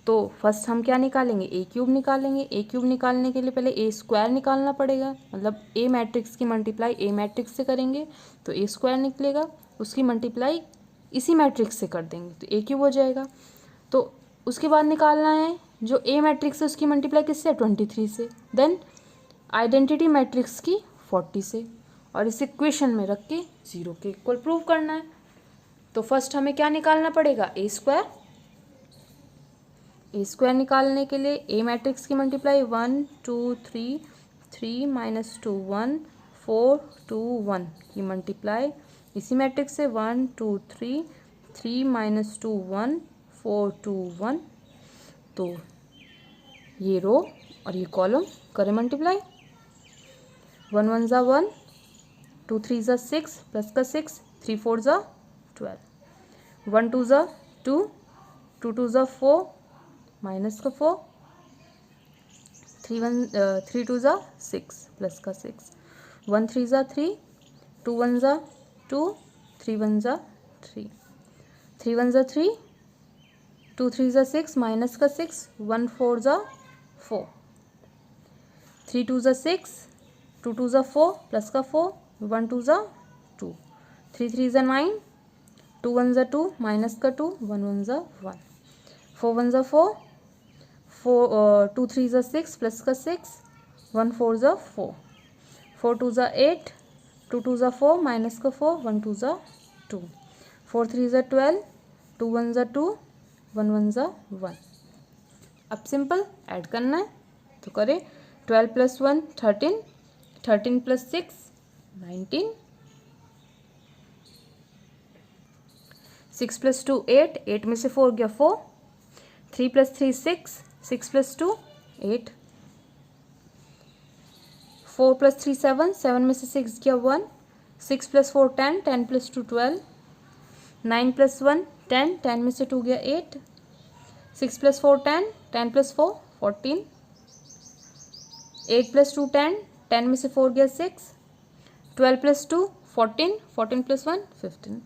तो फर्स्ट हम क्या निकालेंगे, A³ निकालेंगे। A³ निकालने के लिए पहले A² निकालना पड़ेगा, मतलब A मैट्रिक्स की मल्टीप्लाई A मैट्रिक्स से करेंगे तो A² निकलेगा, उसकी मल्टीप्लाई इसी मैट्रिक्स से कर देंगे तो A³ हो जाएगा। तो उसके बाद निकालना है जो A मैट्रिक्स है उसकी मल्टीप्लाई किससे 23 से, देन आइडेंटिटी मैट्रिक्स की 40 से, और इस इक्वेशन में रख के 0 के इक्वल प्रूव करना है। तो फर्स्ट हमें क्या निकालना पड़ेगा A²। A² निकालने के लिए A मैट्रिक्स की मल्टीप्लाई 1 2 3 3 - 2 1 4 2 1 की मल्टीप्लाई इसी मैट्रिक्स से 1 2 3 3 - 2 1 4 2 1। तो ये रो और ये कॉलम करें मल्टीप्लाई, 1 1 ज़ा 1, 2 3 ज़ा 6 प्लस का 6, 3 4 ज़ा 12, 1 2 ज़ा 2, 2 2 ज़ा 4 माइनस का 4, 3 2 ज़ा 6 प्लस का 6, 1 3 ज़ा 3, 2 1 ज़ा 2, 3 1 ज़ा 3, 3 1 ज़ा 3, 2 3 ज़ा 6 माइनस का 6, 1 4 ज़ा 4, 3 2 ज़ा 6, 2 2 ज़ा 4 प्लस का 4, 1 2 ज़ा 2, 3 3 ज़ा 9, 2 1 ज़ा 2 माइनस का 2, 1 1 ज़ा 1, 4 1 ज़ा 4, 2 3 ज़ा 6 प्लस का 6, 1 4 ज़ा 4, 4 2 ज़ा 8, 2 2 ज़ा 4 माइनस का 4, 1 2 ज़ा 2, 4 3 ज़ा 12, 2 1 ज़ा 2, 1 1 ज़ा 1। अब सिंपल ऐड करना है तो करें, 12 + 1 13, 13 + 6 19, 6 + 2 8, 8 में से 4 गया 4, 3 + 3 6, 6 + 2 8, 4 + 3 7, 7 में से 6 गया 1, 6 + 4 10, 10 + 2 12, 9 + 1 10, 10 में से 2 गया 8, 6 + 4 10, 10 + 4 14, 8 + 2 10, 10 में से 4 गया 6, 12 + 2 14, 14 + 1 15।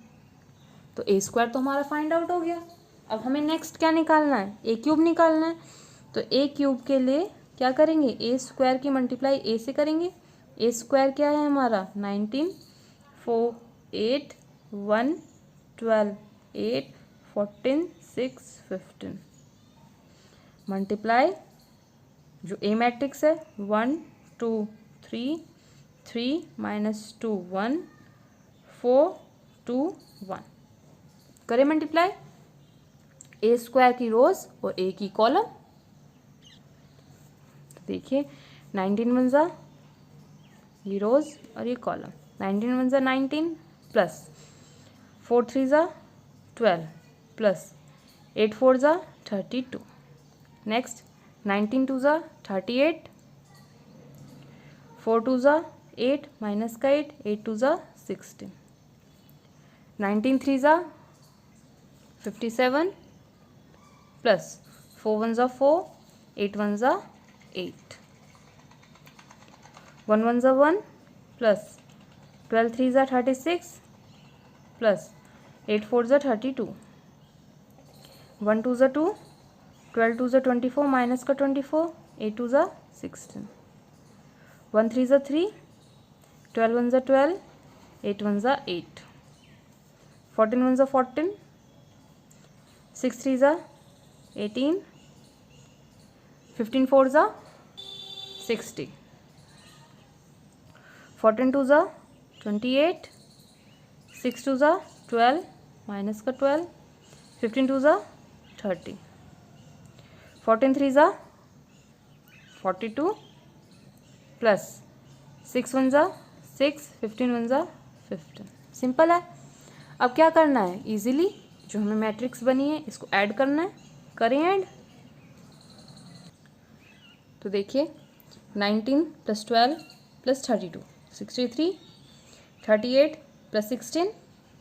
तो A² तो हमारा फाइंड आउट हो गया। अब हमें नेक्स्ट क्या निकालना है, A³ निकालना है। तो A³ के लिए क्या करेंगे, A² की मल्टीप्लाई A से करेंगे। A² क्या है हमारा 19, 4 8 1 12 8 14 6 15, मल्टीप्लाई जो A मैट्रिक्स है 1 2 3 3 - 2 1 4 2 1, करें मल्टीप्लाई A² की रोज और A की कॉलम। तो देखिए 19 1 ज़ा ये रोज और ये कॉलम, 19 1 ज़ा 19 प्लस 4 3 ज़ा 12 प्लस 8 4 ज़ा 32, नेक्स्ट 19 2 ज़ा 38, 4 2 ज़ा 8 माइनस का 8, 8 2 ज़ा 16, 19 3 ज़ा 57 प्लस 4 1 ज़ा 4, 8 1 ज़ा 8, 1 1 ज़ा 1 प्लस 12 3 ज़ा 36 प्लस 8 4 ज़ा 32, 1 2 ज़ा 2, 12 2 ज़ा 24 माइनस का 24, 8 2 ज़ा 16, 1 3 ज़ा 3, 12 1 ज़ा 12, 8 1 ज़ा 8, 14 1 ज़ा 14, 6 3 ज़ा 18, 15 4 ज़ा 60, 14 2 ज़ा 28, 6 2 ज़ा 12 माइनस का 12, 15 2 ज़ा 30, 14 3 ज़ा 42 प्लस 6 1 ज़ा 6, 15 1 ज़ा 15। सिंपल है। अब क्या करना है, इजीली जो हमें मैट्रिक्स बनी है इसको ऐड करना है। करें ऐड। तो देखिए 19 प्लस 12 प्लस 32 63, 38 प्लस 16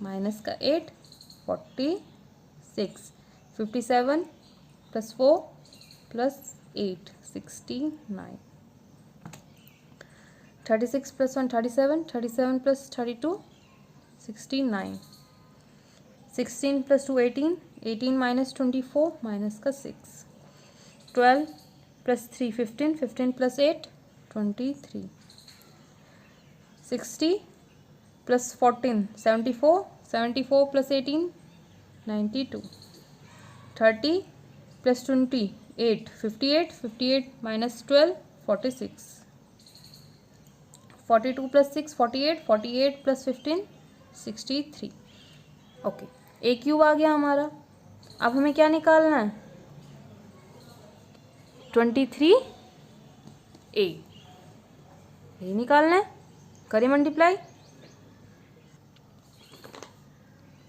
माइनस का 8 46, 57 plus 4 plus 8 69, 36 plus 1 37, 37 plus 32 69, 16 plus 2 18, 18 minus 24 minus का 6, 12 plus 3 15, 15 plus 8 23, 60 plus 14 74, 74 plus 18 92, 30 plus 28 58, 58 minus 12 46, 42 plus 6 48, 48 plus 15 63। Okay, a cube आ गया हमारा। अब हमें क्या निकालना है, 23 ए, ये निकालना है। करें मल्टीप्लाई,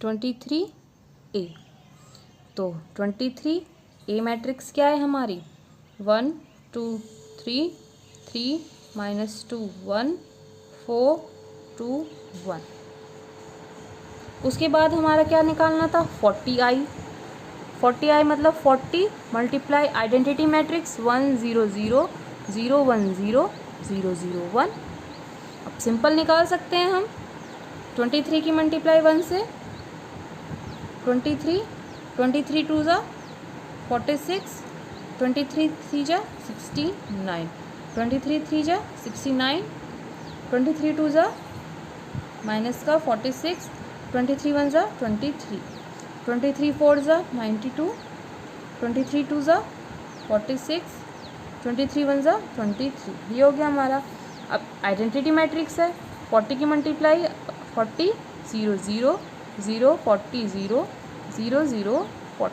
23 ए। तो 23 ए मैट्रिक्स क्या है हमारी, 1 2 3 3 माइनस 2 1 4 2 1। उसके बाद हमारा क्या निकालना था, 40i। 40i मतलब 40 मल्टीप्लाई आइडेंटिटी मैट्रिक्स 1 0 0 0 1 0 0 0 1। अब सिंपल निकाल सकते हैं हम 23 की मल्टीप्लाई 1 से, 23 23 2 ज़ा 46, 23 3 ज़ा 69, 23 3 ज़ा 69, 23 2 ज़ा माइनस का 46, 23 1 ज़ा 23, 23 4 ज़ा 92, 23 2 ज़ा 46, 23 1 ज़ा 23। ये हो गया हमारा। अब आइडेंटिटी मैट्रिक्स है, 40 की मल्टीप्लाई 40 0 0 0 40 0 0 0 40,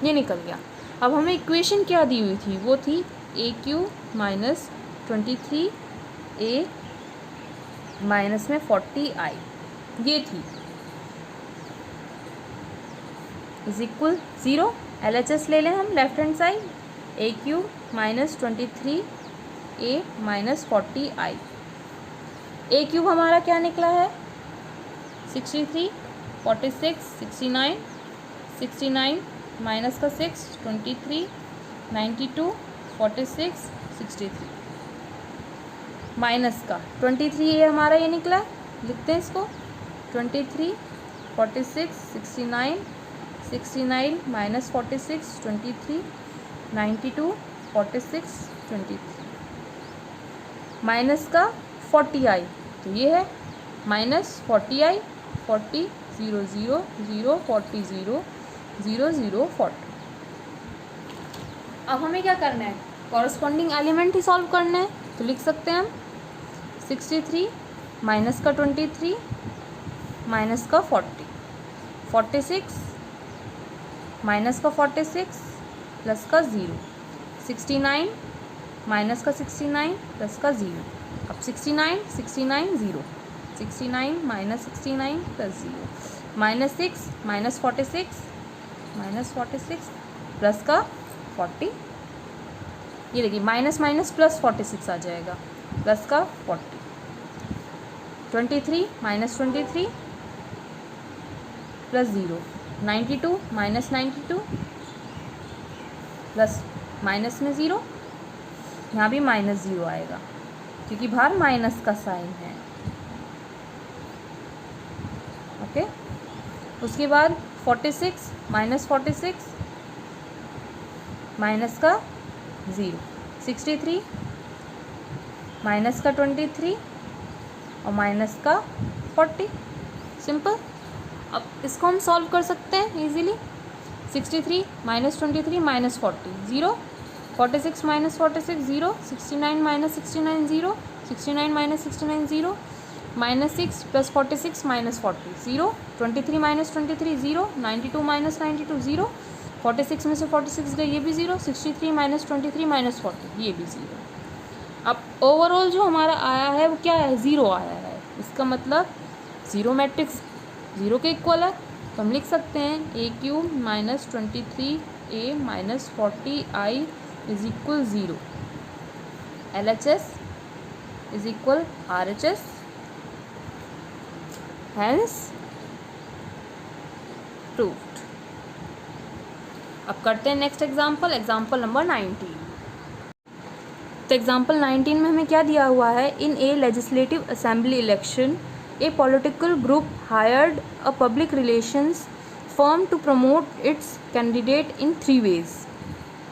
ये निकल गया। अब हमें इक्वेशन क्या दी हुई थी, वो थी ए क्यू माइनस 23 ए माइनस में 40i, ये थी, इज इक्वल 0। LHS ले लें हम लेफ्ट हैंड साइड, ए क्यू माइनस 23 ए माइनस 40i। ए क्यूब हमारा क्या निकला है, 63 46 69, 69 माइनस का 6 23 92 46 63, माइनस का 23 ये हमारा ये निकला, लिखते हैं इसको 23 46 69 69 माइनस 46 23 92 46 23, माइनस का 40i, तो ये है माइनस 40i 40 0 0 0 40 0 0 0 40। अब हमें क्या करना है, कॉरस्पॉन्डिंग एलिमेंट ही सॉल्व करना है। तो लिख सकते हैं हम 63 माइनस का 23 माइनस का 40, 46 माइनस का 46 प्लस का 0, 69 माइनस का 69 प्लस का 0। अब 69 69 0, 69 minus 69 plus 0, minus 6 minus 46 plus का 40, ये देखिए माइनस माइनस प्लस 46 आ जाएगा, प्लस का 40, 23 minus 23 plus 0, 92 minus 92 plus minus में 0, यहाँ भी माइनस 0 आएगा क्योंकि बाहर माइनस का साइन है। ओके, उसके बाद 46 माइनस 46 माइनस का 0, 63 माइनस का 23 और माइनस का 40। सिंपल। अब इसको हम सॉल्व कर सकते हैं easily. 63 minus 23 minus 40 0, 46 minus 46 0, 69 minus 69 0, 69 minus 69 0, minus 6 plus 46 minus 40 0, 23 minus 23 0, 92 minus 92 0, 46 में से 46 गए ये भी 0, 63 माइनस 23 माइनस 40 ये भी 0। अब ओवरऑल जो हमारा आया है वो क्या है, 0 आया है। इसका मतलब 0 मैट्रिक्स 0 के इक्वल है। तो हम लिख सकते हैं a cube minus 23a minus 40i is equal 0, LHS is equal RHS, hence proved. अब करते हैं नेक्स्ट एग्जाम्पल, एग्जाम्पल नंबर 19। तो एग्जाम्पल 19 में हमें क्या दिया हुआ है, in a legislative assembly election a political group hired a public relations firm to promote its candidate in 3 ways।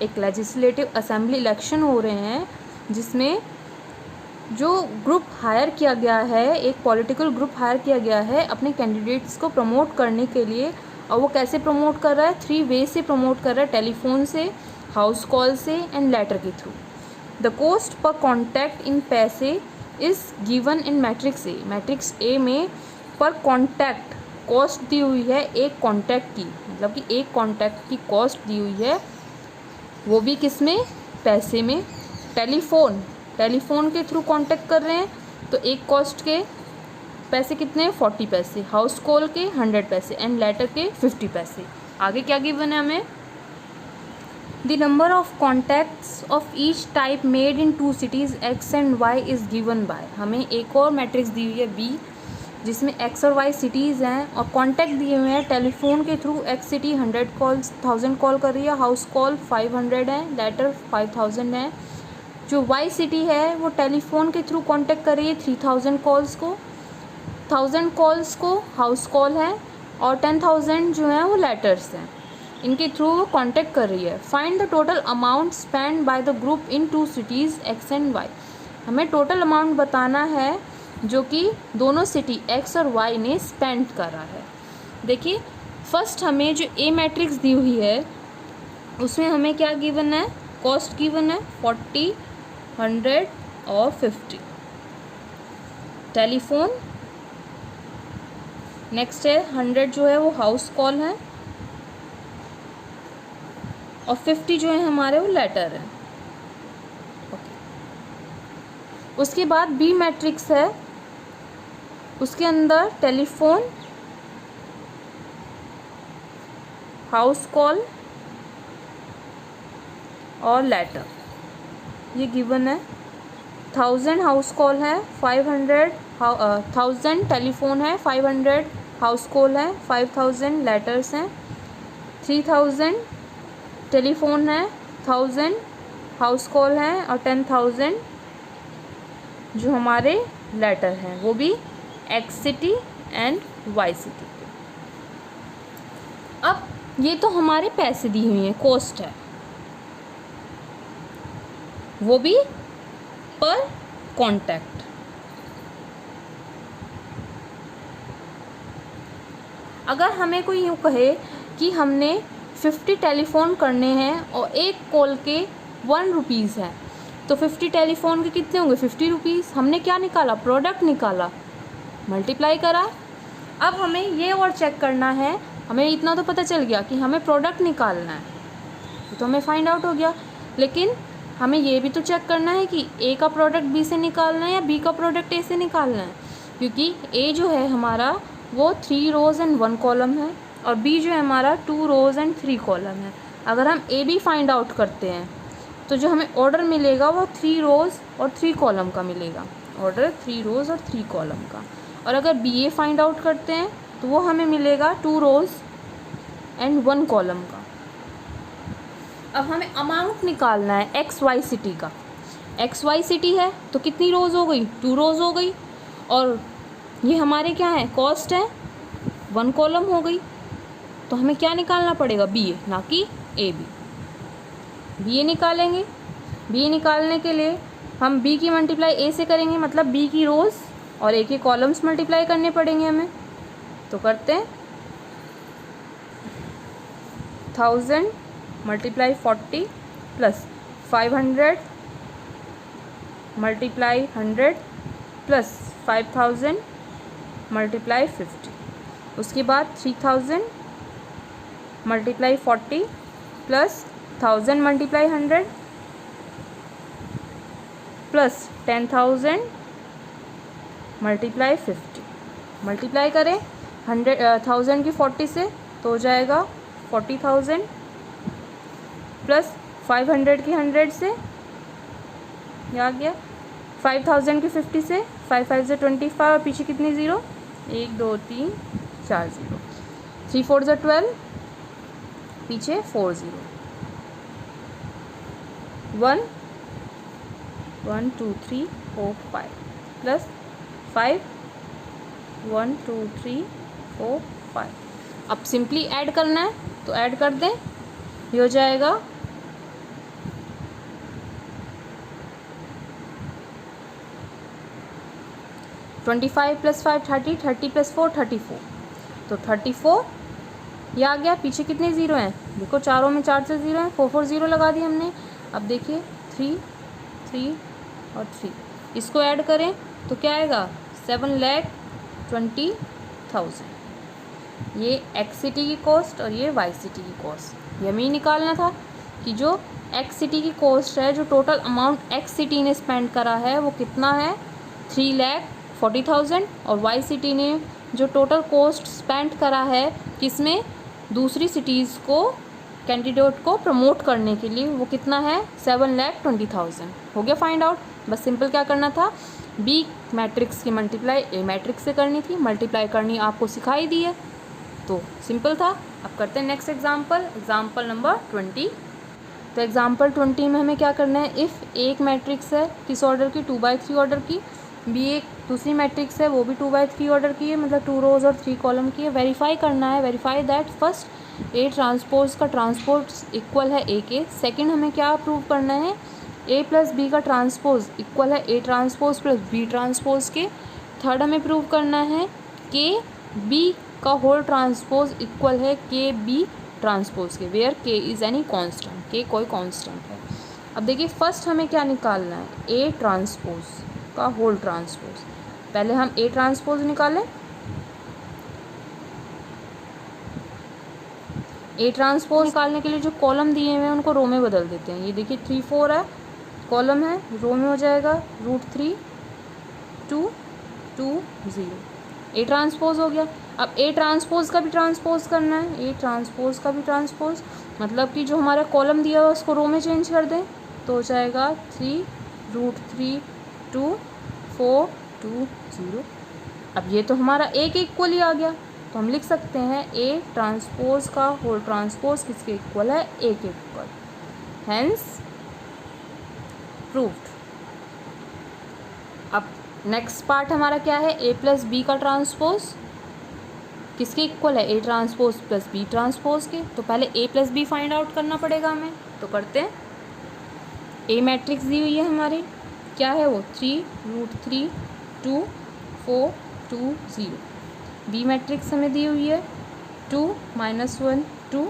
एक लेजिस्लेटिव असेंबली इलेक्शन हो रहे हैं जिसमें जो ग्रुप हायर किया गया है, एक पॉलिटिकल ग्रुप हायर किया गया है अपने कैंडिडेट्स को प्रमोट करने के लिए। और वो कैसे प्रमोट कर रहा है, 3 वे से प्रमोट कर रहा है, टेलीफोन से, हाउस कॉल से एंड लेटर के थ्रू। द कोस्ट पर कॉन्टैक्ट इन पैसे is given in matrix A. Matrix A में पर कॉन्टैक्ट कॉस्ट दी हुई है, एक कॉन्टैक्ट की, मतलब कि एक कॉन्टैक्ट की कॉस्ट दी हुई है, वो भी किस में, पैसे में। टेलीफोन के थ्रू कॉन्टैक्ट कर रहे हैं तो एक कॉस्ट के पैसे कितने, 40 पैसे, हाउस कॉल के 100 पैसे एंड लेटर के 50 पैसे। आगे क्या गिवन है हमें, The number of contacts of each type made in 2 cities X and Y is given by। हमें एक और मैट्रिक्स दी हुई है B जिसमें X और Y सिटीज़ हैं और कॉन्टैक्ट दिए हुए हैं। टेलीफोन के थ्रू X सिटी 1000 कॉल कर रही है, हाउस कॉल 500 है, लेटर 5000 है। जो Y सिटी है वो टेलीफोन के थ्रू कॉन्टैक्ट कर रही है 3000 कॉल्स को, 1000 कॉल्स को हाउस कॉल है और 10,000 जो है वो लेटर्स हैं, इनके थ्रू वो कॉन्टैक्ट कर रही है। Find the total amount spend by the group in 2 cities X and Y। हमें टोटल अमाउंट बताना है जो कि दोनों सिटी X और Y ने स्पेंड करा है। देखिए फर्स्ट हमें जो ए मैट्रिक्स दी हुई है उसमें हमें क्या गिवन है, कॉस्ट गिवन है 40, 100 और 50। टेलीफोन नेक्स्ट है 100 जो है वो हाउस कॉल है और 50 जो है हमारे वो लेटर है। उसके बाद बी मैट्रिक्स है, उसके अंदर टेलीफोन, हाउस कॉल और लेटर ये गिवन है। 1000 हाउस कॉल है, 1000 टेलीफोन है, 500 हाउस कॉल है, 5000 लेटर्स हैं, 3000 टेलीफोन है, 1000 हाउस कॉल है और 10,000 जो हमारे लेटर हैं वो भी X city and Y city के। अब ये तो हमारे पैसे दी हुई हैं, कॉस्ट है, वो भी पर कॉन्टैक्ट। अगर हमें कोई यूँ कहे कि हमने 50 टेलीफोन करने हैं और एक कॉल के 1 रुपीज़ है तो 50 टेलीफोन के कितने होंगे, 50 रुपीज़। हमने क्या निकाला, प्रोडक्ट निकाला, मल्टीप्लाई करा। अब हमें ये और चेक करना है, हमें इतना तो पता चल गया कि हमें प्रोडक्ट निकालना है, तो हमें फाइंड आउट हो गया। लेकिन हमें ये भी तो चेक करना है कि ए का प्रोडक्ट बी से निकालना है या बी का प्रोडक्ट ए से निकालना है, क्योंकि ए जो है हमारा वो 3 रोज़ एंड 1 कॉलम है और बी जो है हमारा 2 रोज़ एंड 3 कॉलम है। अगर हम ए बी फाइंड आउट करते हैं तो जो हमें ऑर्डर मिलेगा वो 3 रोज़ और 3 कॉलम का मिलेगा, ऑर्डर 3 रोज़ और 3 कॉलम का। और अगर बी ए फाइंड आउट करते हैं तो वो हमें मिलेगा 2 रोज़ एंड 1 कॉलम का। अब हमें अमाउंट निकालना है एक्स वाई सिटी का। एक्स वाई सिटी है तो कितनी रोज़ हो गई, 2 रोज़ हो गई, और ये हमारे क्या है, कॉस्ट है, 1 कॉलम हो गई। तो हमें क्या निकालना पड़ेगा, बी ए, ना कि ए बी। बी ए निकालेंगे। बी ए निकालने के लिए हम बी की मल्टीप्लाई ए से करेंगे, मतलब बी की रोज़ और ए के कॉलम्स मल्टीप्लाई करने पड़ेंगे हमें। तो करते हैं 1000 multiply 40 plus 500 multiply 100 plus 5000 multiply 50। उसके बाद 3000 multiply 40 plus 1000 multiply 100 plus 10,000 multiply 50। Multiply करें 1000 की 40 से तो हो जाएगा 40,000 प्लस 500 की 100 से, ये आ गया 5000 की 50 से, 5 5 से 25 और पीछे कितनी ज़ीरो, 1 2 3 4 ज़ीरो, 3 4 से 12, पीछे 4 ज़ीरो, 1 1 2 3 4 5 प्लस 5 1 2 3 4 5। अब सिंपली ऐड करना है तो ऐड कर दें, ये हो जाएगा 25 प्लस 5 30, 30 प्लस 4 34, तो 34 ये आ गया। पीछे कितने ज़ीरो हैं, देखो चारों में 4 से ज़ीरो हैं, 4 4 ज़ीरो लगा दिए हमने। अब देखिए 3 3 और 3, इसको ऐड करें तो क्या आएगा 7,20,000। ये एक्स सिटी की कॉस्ट और ये वाई सिटी की कॉस्ट, ये हमें निकालना था कि जो एक्स सिटी की कॉस्ट है, जो टोटल अमाउंट एक्स सिटी ने स्पेंड करा है वो कितना है 3,40,000, और वाई सिटी ने जो टोटल कॉस्ट स्पेंड करा है किसमें, दूसरी सिटीज़ को कैंडिडेट को प्रमोट करने के लिए, वो कितना है 7,20,000। हो गया फाइंड आउट। बस सिंपल क्या करना था, बी मैट्रिक्स की मल्टीप्लाई ए मैट्रिक्स से करनी थी, मल्टीप्लाई करनी आपको सिखाई दी है तो सिंपल था। अब करते हैं नेक्स्ट एग्जाम्पल, एग्जाम्पल नंबर 20। तो एग्जाम्पल 20 में हमें क्या करना है, इफ़ एक मैट्रिक्स है किस ऑर्डर की, 2/3 ऑर्डर की, बी एक दूसरी मैट्रिक्स है वो भी 2/3 ऑर्डर की है, मतलब 2 रोज़ और 3 कॉलम की है। वेरीफाई करना है, verify that first A transpose का ट्रांसपोज इक्वल है ए के। सेकंड हमें क्या प्रूव करना है, ए प्लस बी का ट्रांसपोज इक्वल है A transpose plus B transpose के। थर्ड हमें प्रूव करना है के बी का होल ट्रांसपोज इक्वल है के बी ट्रांसपोज के, वेयर के इज़ एनी कांस्टेंट, के कोई कांस्टेंट है। अब देखिए फर्स्ट हमें क्या निकालना है, ए ट्रांसपोज का होल ट्रांसपोज। पहले हम ए ट्रांसपोज निकालें, ए ट्रांसपोज निकालने के लिए जो कॉलम दिए हुए हैं उनको रो में बदल देते हैं। ये देखिए 3 4 है, कॉलम है, रो में हो जाएगा √3 2 2 0, ए ट्रांसपोज हो गया। अब ए ट्रांसपोज का भी ट्रांसपोज करना है, ए ट्रांसपोज का भी ट्रांसपोज, मतलब कि जो हमारा कॉलम दिया हुआ है उसको रो में चेंज कर दें तो हो जाएगा 3 √3 2 4 2 0। अब ये तो हमारा ए के इक्वल ही आ गया, तो हम लिख सकते हैं ए ट्रांसपोज का होल ट्रांसपोज किसके इक्वल है, ए के इक्वल, हेंस प्रूव्ड। अब नेक्स्ट पार्ट हमारा क्या है, ए प्लस बी का ट्रांसपोज किसके इक्वल है, A transpose plus B transpose के। तो पहले A plus B find out करना पड़ेगा हमें, तो करते हैं। ए मैट्रिक्स दी हुई है हमारी, क्या है वो 3 √3 2 4 2 0। बी मैट्रिक्स हमें दी हुई है 2 -1 2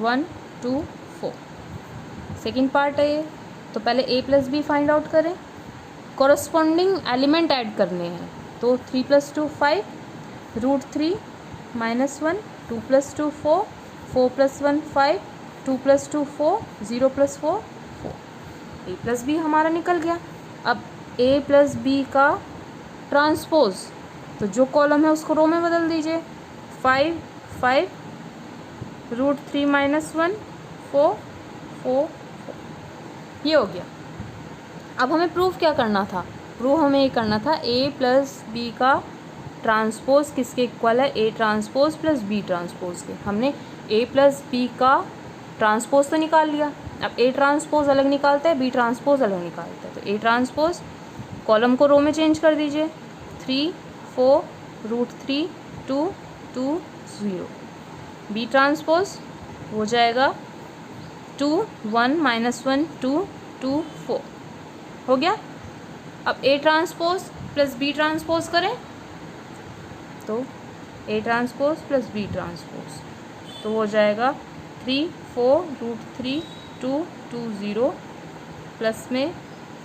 1 2 4। सेकेंड पार्ट है ये, तो पहले A plus B find out करें, कॉरस्पॉन्डिंग एलिमेंट ऐड करने हैं। तो 3 + 2 5 √3 -1 2 + 2 4 4 + 1 5 2 + 2 4 0 + 4 4। ए प्लस बी हमारा निकल गया। अब ए प्लस बी का ट्रांसपोज, तो जो कॉलम है उसको रो में बदल दीजिए, 5 5 √3 -1 4 4 4, ये हो गया। अब हमें प्रूफ क्या करना था, प्रूफ हमें ये करना था ए प्लस बी का ट्रांसपोज किसके इक्वल है, A transpose plus B transpose के। हमने ए प्लस बी का ट्रांसपोज तो निकाल लिया, अब ए ट्रांसपोज अलग निकालते हैं, बी ट्रांसपोज अलग निकालते हैं। तो ए ट्रांसपोज कॉलम को रो में चेंज कर दीजिए, 3 4 √3 2 2 0। बी ट्रांसपोज हो जाएगा 2 1 -1 2 2 4 हो गया। अब A transpose plus B transpose करें तो A transpose plus B transpose तो हो जाएगा 3 4 √3 2 2 0 प्लस में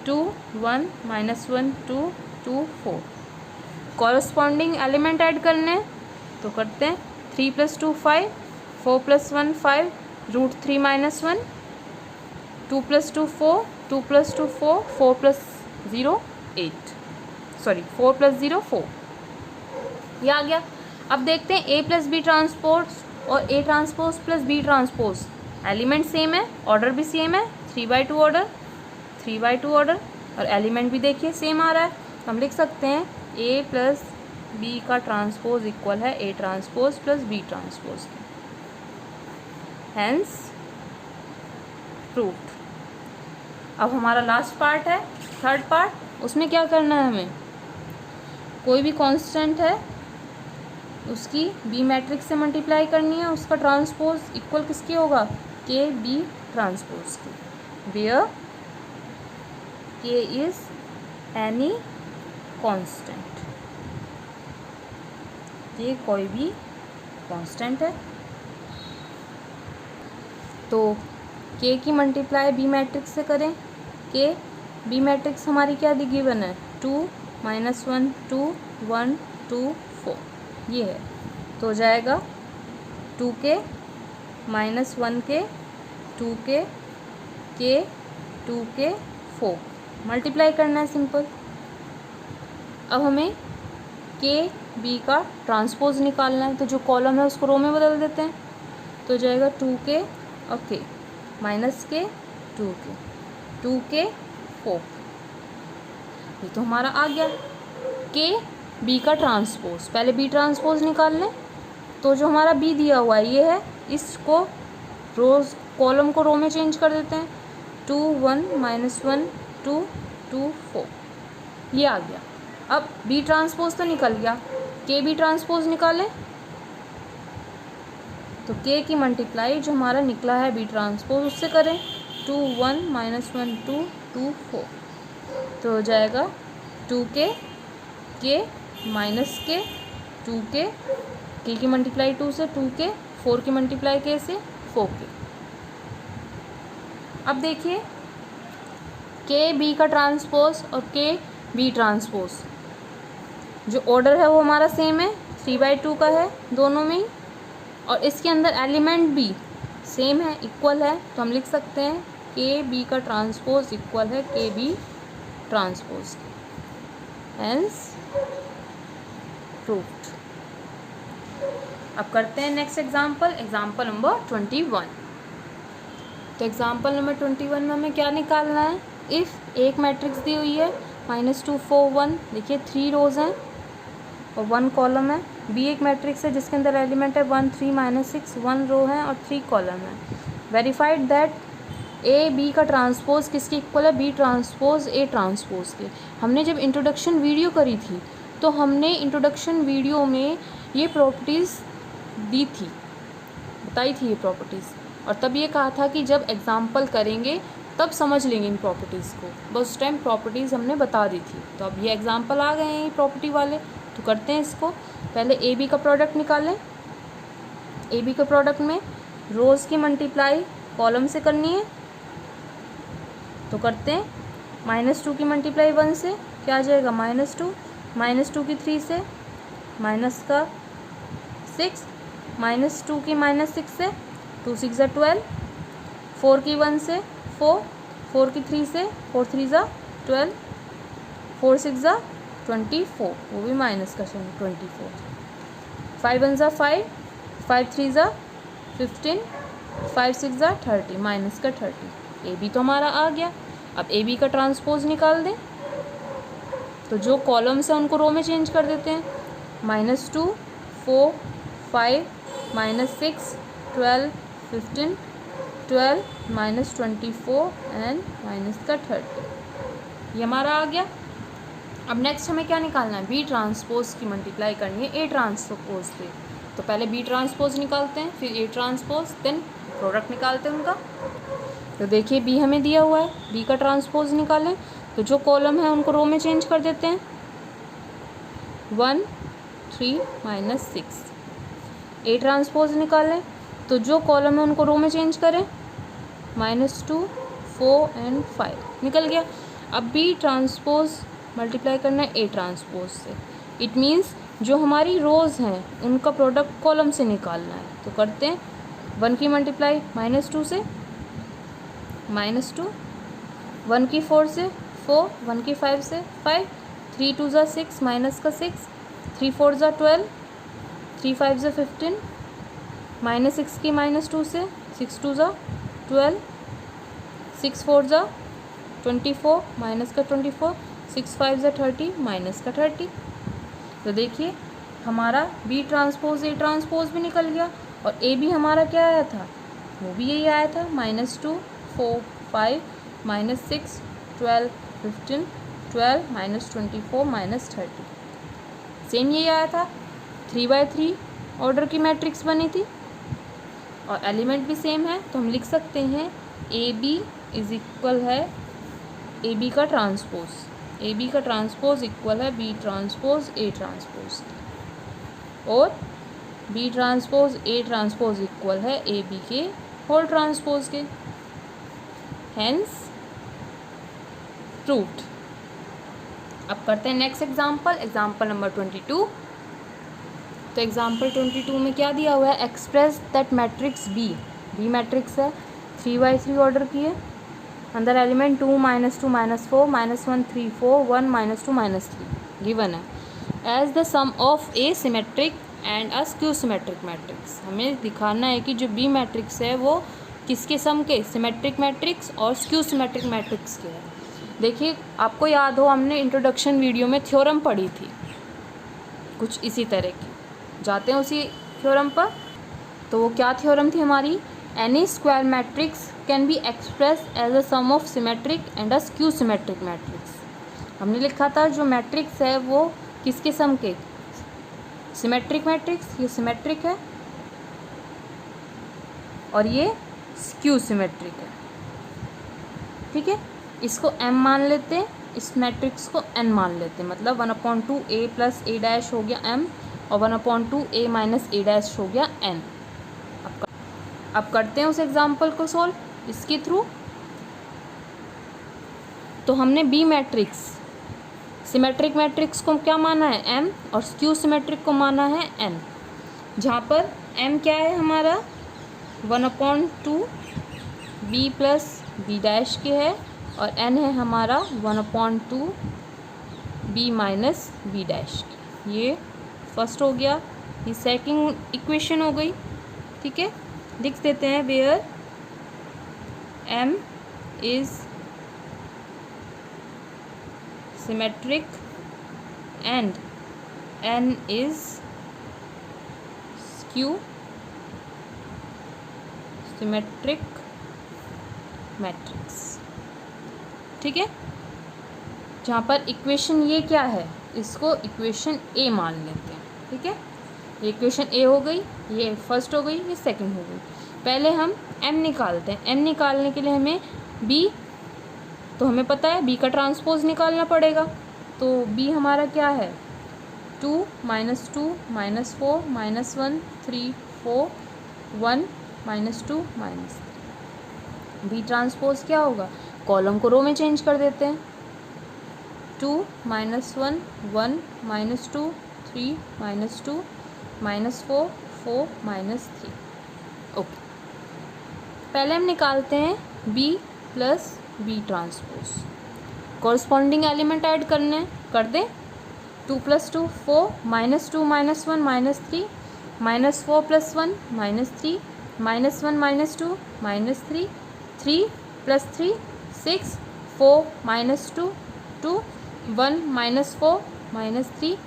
2 1 -1 2 2 4। कॉरस्पॉन्डिंग एलिमेंट ऐड करने हैं तो करते हैं 3 + 2 5 4 + 1 5 √3 -1 2 + 2 4 2 + 2 4 4 + 0 8 4 + 0 4 ये आ गया। अब देखते हैं A + B ट्रांसपोज और A transpose plus B transpose element same है, ऑर्डर भी सेम है, 3/2 ऑर्डर 3/2 ऑर्डर और एलिमेंट भी देखिए सेम आ रहा है। तो हम लिख सकते हैं A + B का ट्रांसपोज इक्वल है A transpose plus B transpose के, हेंस प्रूव्ड। अब हमारा लास्ट पार्ट है, थर्ड पार्ट, उसमें क्या करना है हमें, कोई भी कांस्टेंट है उसकी बी मैट्रिक्स से मल्टीप्लाई करनी है, उसका ट्रांसपोज इक्वल किसके होगा, के बी ट्रांसपोज के, वेयर के इज एनी कांस्टेंट, ये कोई भी कांस्टेंट है तो के की मल्टीप्लाई बी मैट्रिक्स से करें। के बी मैट्रिक्स हमारी क्या दी गिवन है, 2 -1 2 1 2 4 ये है। तो हो जाएगा 2k -1k 2k k 2k 4 multiply करना है सिंपल। अब हमें के बी का ट्रांसपोज निकालना है तो जो कॉलम है उसको रो में बदल देते हैं तो हो जाएगा 2k और k -k 2k 2k 4 ये तो हमारा आ गया। के बी का ट्रांसपोज, पहले बी ट्रांसपोज निकाल लें तो जो हमारा बी दिया हुआ है ये है, इसको रोज कॉलम को रो में चेंज कर देते हैं 2 1 -1 2 2 4 ये आ गया। अब बी ट्रांसपोज तो निकल गया, के बी ट्रांसपोज निकालें तो के की मल्टीप्लाई जो हमारा निकला है बी ट्रांसपोज उससे करें 2 1 -1 2 2 4 तो हो जाएगा 2k k -k 2k के की मल्टीप्लाई 2 से 2k 4 की मल्टीप्लाई k से 4k। अब देखिए के बी का ट्रांसपोज और के बी ट्रांसपोज जो ऑर्डर है वो हमारा सेम है, 3/2 का है दोनों में ही और इसके अंदर एलिमेंट भी सेम है, इक्वल है। तो हम लिख सकते हैं के बी का ट्रांसपोज इक्वल है के बी ट्रांसपोज, हेंस प्रूव्ड। अब करते हैं नेक्स्ट एग्जाम्पल, एग्जाम्पल नंबर 21। तो एग्जाम्पल नंबर 21 में हमें क्या निकालना है, इफ़ एक मैट्रिक्स दी हुई है -2 4 1 देखिए 3 रोज हैं और 1 कॉलम है। बी एक मैट्रिक्स है जिसके अंदर एलिमेंट है 1 3 -6 1 रो है और 3 कॉलम है। वेरीफाइड दैट ए बी का ट्रांसपोज किसके इक्वल है, बी ट्रांसपोज ए ट्रांसपोज के। हमने जब इंट्रोडक्शन वीडियो करी थी तो हमने इंट्रोडक्शन वीडियो में ये प्रॉपर्टीज़ दी थी, बताई थी ये प्रॉपर्टीज़, और तब ये कहा था कि जब एग्जाम्पल करेंगे तब समझ लेंगे इन प्रॉपर्टीज़ को, बस उस टाइम प्रॉपर्टीज़ हमने बता दी थी। तो अब ये एग्जाम्पल आ गए हैं ये प्रॉपर्टी वाले, तो करते हैं इसको। पहले ए बी का प्रोडक्ट निकालें। ए बी के प्रोडक्ट में रोज़ की मल्टीप्लाई कॉलम से करनी है तो करते हैं -2 की मल्टीप्लाई 1 से क्या आ जाएगा -2 -2 की 3 से माइनस का 6 -2 की -6 से 2 6 = 12 4 की 1 से 4 4 की 3 से 4 3 = 12 4 6 = 24 वो भी माइनस का 24 5 1 = 5 5 3 = 15 5 6 = 30 माइनस का 30। ए बी तो हमारा आ गया। अब ए बी का ट्रांसपोज निकाल दें तो जो कॉलम्स हैं उनको रो में चेंज कर देते हैं -2 4 5 -6 12 15 12 -24 एंड माइनस का 30 ये हमारा आ गया। अब नेक्स्ट हमें क्या निकालना है, बी ट्रांसपोज की मल्टीप्लाई करनी है ए ट्रांसपोज से। तो पहले बी ट्रांसपोज निकालते हैं, फिर ए ट्रांसपोज, देन प्रोडक्ट निकालते हैं उनका। तो देखिए बी हमें दिया हुआ है, बी का ट्रांसपोज निकालें तो जो कॉलम है उनको रो में चेंज कर देते हैं। 1 3 -6। ए ट्रांसपोज निकालें तो जो कॉलम है उनको रो में चेंज करें, -2 4 एंड 5 निकल गया। अब बी ट्रांसपोज मल्टीप्लाई करना है ए ट्रांसपोज से, इट मीन्स जो हमारी रोज़ हैं उनका प्रोडक्ट कॉलम से निकालना है। तो करते हैं 1 की मल्टीप्लाई -2 से, -2, 1 की 4 से 4, 1 की 5 से 5, 3 2 ज़ा 6 माइनस का 6, 3 4 ज़ा 12, 3 5 ज़ा 15, -6 की -2 से 6 2 ज़ा 12, 6 4 ज़ा 24 माइनस का 24, 6 5 ज़ा 30 माइनस का 30। तो देखिए हमारा बी ट्रांसपोज ए ट्रांसपोज भी निकल गया और ए भी हमारा क्या आया था, वो भी यही आया था, -2 4 5 -6 12 15 12 -24 -30, सेम यही आया था। 3/3 ऑर्डर की मैट्रिक्स बनी थी और एलिमेंट भी सेम है, तो हम लिख सकते हैं ए बी इज इक्वल है ए बी का ट्रांसपोज, ए बी का ट्रांसपोज इक्वल है बी ट्रांसपोज ए ट्रांसपोज, और B transpose A transpose equal है ए बी के होल ट्रांसपोज के, हेंस प्रूव्ड। अब करते हैं नेक्स्ट एग्जाम्पल, एग्जाम्पल नंबर 22। तो एग्जाम्पल 22 में क्या दिया हुआ है, express that matrix B, B matrix है 3/3 ऑर्डर की है, अंदर एलिमेंट 2 -2 -4 -1 3 4 1 -2 -3 गिवन है as the sum of a symmetric and a skew symmetric matrix. हमें दिखाना है कि जो बी मैट्रिक्स है वो किसके सम के, सिमेट्रिक मैट्रिक्स और स्क्यू सिमेट्रिक मैट्रिक्स के है। देखिए आपको याद हो हमने इंट्रोडक्शन वीडियो में थ्योरम पढ़ी थी कुछ इसी तरह की, जाते हैं उसी थ्योरम पर। तो वो क्या थ्योरम थी हमारी, any square matrix can be express as a sum of symmetric and a skew symmetric matrix. हमने लिखा था जो मैट्रिक्स है वो किसके सम के, सिमेट्रिक मैट्रिक्स, ये सिमेट्रिक है और ये स्क्यू सिमेट्रिक है, ठीक है। इसको m मान लेते हैं, इस मैट्रिक्स को n मान लेते हैं, मतलब 1/2 a प्लस a डैश हो गया m और 1/2 a माइनस a डैश हो गया n। अब करते हैं उस एग्जाम्पल को सॉल्व इसके थ्रू। तो हमने बी मैट्रिक्स, सिमेट्रिक मैट्रिक्स को क्या माना है m और स्क्यू सिमेट्रिक को माना है n, जहाँ पर m क्या है हमारा 1/2 b प्लस b डैश के है और n है हमारा 1/2 b माइनस b डैश की। ये फर्स्ट हो गया, ये सेकंड इक्वेशन हो गई, ठीक है। लिख देते हैं where m is symmetric and n is skew symmetric matrix, ठीक है। जहाँ पर इक्वेशन ये क्या है, इसको इक्वेशन ए मान लेते हैं, ठीक है। ये इक्वेशन ए हो गई, ये फर्स्ट हो गई, ये सेकंड हो गई। पहले हम m निकालते हैं, m निकालने के लिए हमें b, तो हमें पता है b का ट्रांसपोज निकालना पड़ेगा। तो b हमारा क्या है 2 -2 -4 -1 3 4 1 -2 -3। b ट्रांसपोज क्या होगा, कॉलम को रो में चेंज कर देते हैं, 2 -1 1 -2 3 -2 -4 4 -3। ओके, पहले हम निकालते हैं b plus b transpose, corresponding element add करने कर दें। 2 + 2 4 -2 -1 -3 -4 + 1 -3 -1 -2 -3 3 + 3 6 4 -2 2 1 -4 -3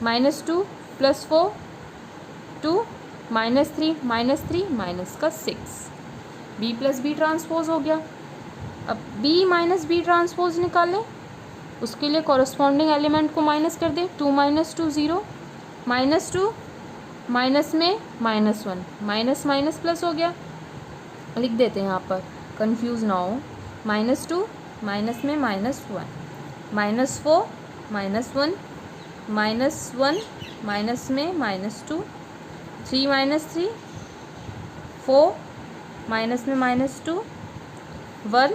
-2 + 4 2 -3 -3 माइनस का 6। b प्लस b ट्रांसपोज हो गया। अब b माइनस b ट्रांसपोज निकालें, उसके लिए कॉरस्पॉन्डिंग एलिमेंट को माइनस कर दें। 2 - 2 0 -2 माइनस में -1 माइनस माइनस प्लस हो गया। लिख देते हैं यहाँ पर, कंफ्यूज ना हो। -2 माइनस में -1, -4 -1 -1 माइनस में -2, 3 -3 4 माइनस में -2, 1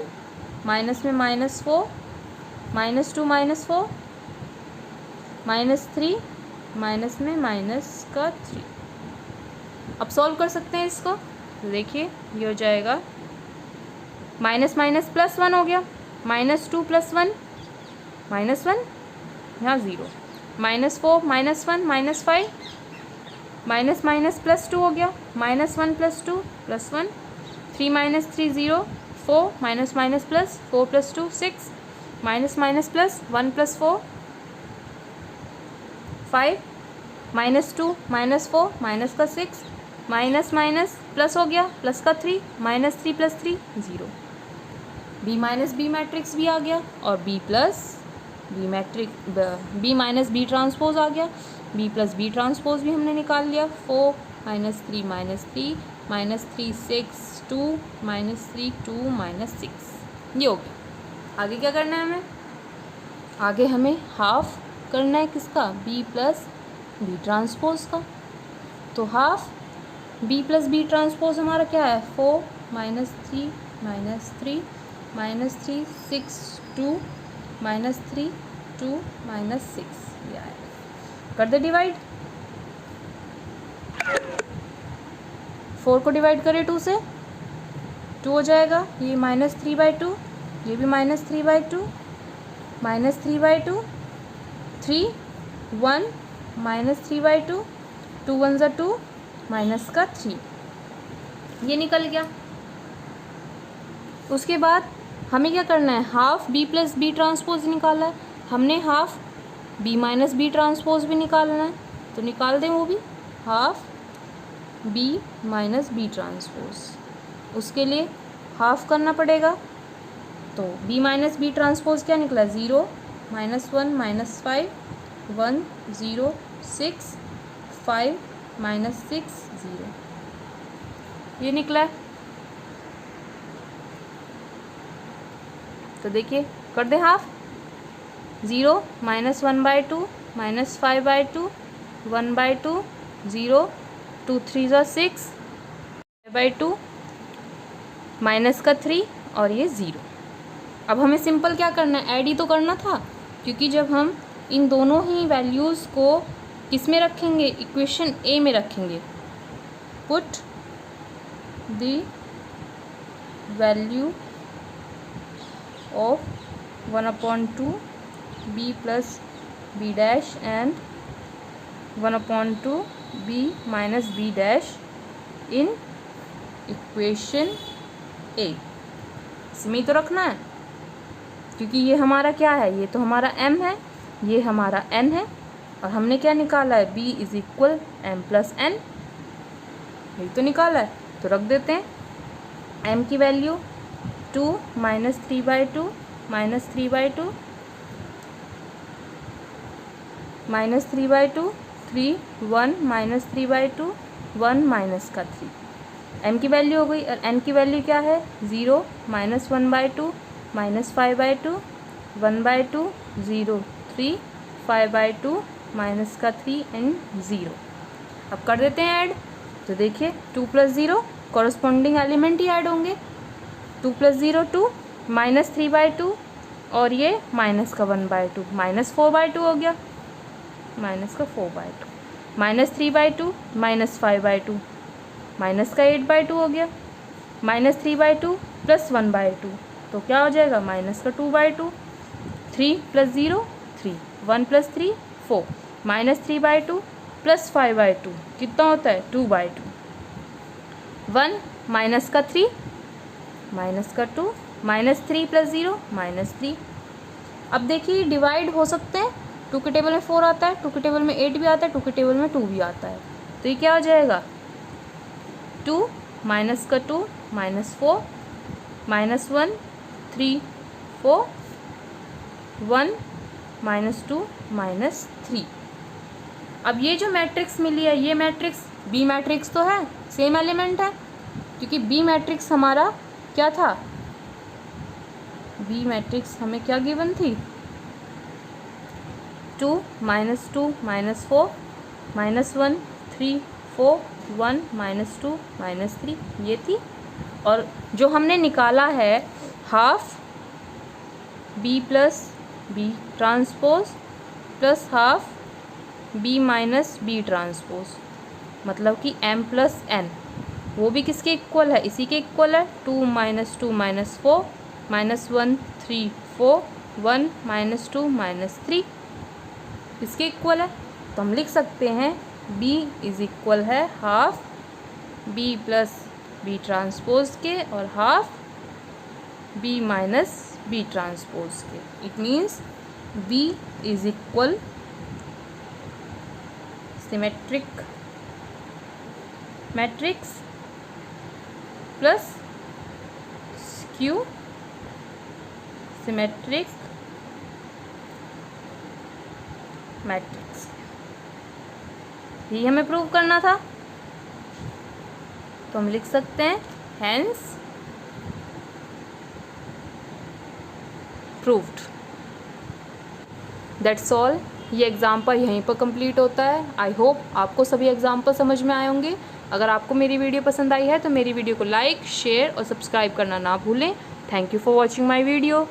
माइनस में -4, -2 -4 -3 माइनस में -3। अब सॉल्व कर सकते हैं इसको, तो देखिए ये हो जाएगा माइनस माइनस प्लस 1 हो गया, -2 + 1 -1 यहाँ 0, -4 -1 -5 माइनस माइनस +2 हो गया, -1 + 2 + 1, 3 - 3 0, 4 minus minus plus 4 + 2 6, minus minus plus 1 + 4 5, -2 -4 minus का 6, माइनस माइनस प्लस हो गया, प्लस का 3, -3 + 3 0, B - B मैट्रिक्स भी आ गया और B माइनस B ट्रांसपोज आ गया, B + B ट्रांसपोज भी हमने निकाल लिया। 4 - 3 -3 -3 6 2 -3 2 -6 ये हो गया। आगे क्या करना है हमें? आगे हमें हाफ करना है किसका? B + B ट्रांसपोज का। तो हाफ B + B ट्रांसपोज हमारा क्या है? 4 - 3 -3 -3 6 2 -3 2 -6 ये आएगा। कर दे डिवाइड, 4 को डिवाइड करें 2 से, 2 हो जाएगा, ये -3/2, ये भी -3/2, -3/2 3 1 -3/2, 2 1 = 2 माइनस का 3 ये निकल गया। उसके बाद हमें क्या करना है? हाफ B + B ट्रांसपोज निकाला है हमने, हाफ B - B ट्रांसपोज भी निकालना है, तो निकाल दें वो भी, हाफ B - B ट्रांसपोज। उसके लिए हाफ करना पड़ेगा, तो B - B ट्रांसपोज क्या निकला? 0 -1 -5 1 0 6 5 -6 0 ये निकला है। तो देखिए कर दे हाफ, 0 -1/2 -5/2 1/2 0 2 3 = 6 5/2 माइनस का 3 और ये 0। अब हमें सिंपल क्या करना है? ऐड ही तो करना था, क्योंकि जब हम इन दोनों ही वैल्यूज़ को किस में रखेंगे? इक्वेशन ए में रखेंगे। Put the value of 1/2 B + B dash and 1/2 B - B dash in equation A, इसमें ही तो रखना है, क्योंकि ये हमारा क्या है? ये तो हमारा m है, ये हमारा n है, और हमने क्या निकाला है? B = m + n, यही तो निकाला है। तो रख देते हैं m की वैल्यू 2 - 3/2 -3/2 -3/2 3 1 -3/2 1 माइनस का 3, m की वैल्यू हो गई। और n की वैल्यू क्या है? 0 -1/2 -5/2 1/2 0 3 5/2 माइनस का 3 एंड 0। अब कर देते हैं ऐड, तो देखिए 2 + 0 कॉरस्पॉन्डिंग एलिमेंट ही ऐड होंगे। 2 + 0 2 -3/2 और ये माइनस का 1/2 -4/2 हो गया, माइनस का 4/2 -3/2 -5/2 माइनस का 8/2 हो गया, -3/2 + 1/2 तो क्या हो जाएगा? माइनस का 2/2। 3 + 0 3 1 + 3 4 -3/2 + 5/2 कितना होता है? 2/2। 1 माइनस का 3 माइनस का 2 -3 + 0 -3। अब देखिए डिवाइड हो सकते हैं, 2 के टेबल में 4 आता है, 2 के टेबल में 8 भी आता है, 2 के टेबल में 2 भी आता है, तो ये क्या हो जाएगा? 2 माइनस का 2 -4 -1 3 4 1 -2 -3। अब ये जो मैट्रिक्स मिली है, ये मैट्रिक्स B मैट्रिक्स तो है, सेम एलिमेंट है, क्योंकि बी मैट्रिक्स हमारा क्या था, बी मैट्रिक्स हमें क्या गिवन थी, 2 -2 -4 -1 3 4 1 -2 -3 ये थी। और जो हमने निकाला है half B plus B transpose plus half B minus B transpose, मतलब कि m प्लस n, वो भी किसके इक्वल है, इसी के इक्वल है। 2 -2 -4 -1 3 4 1 -2 -3 इसके इक्वल है। तो हम लिख सकते हैं b इज इक्वल है half b plus B transpose के और half b minus B transpose के। It means b is equal symmetric matrix plus skew symmetric matrix, ये हमें प्रूव करना था। तो हम लिख सकते हैं हेंस प्रूव्ड। That's all. ये एग्जाम्पल यहीं पर कंप्लीट होता है। आई होप आपको सभी एग्जाम्पल समझ में आए होंगे। अगर आपको मेरी वीडियो पसंद आई है तो मेरी वीडियो को लाइक, शेयर और सब्सक्राइब करना ना भूलें। Thank you for watching my video.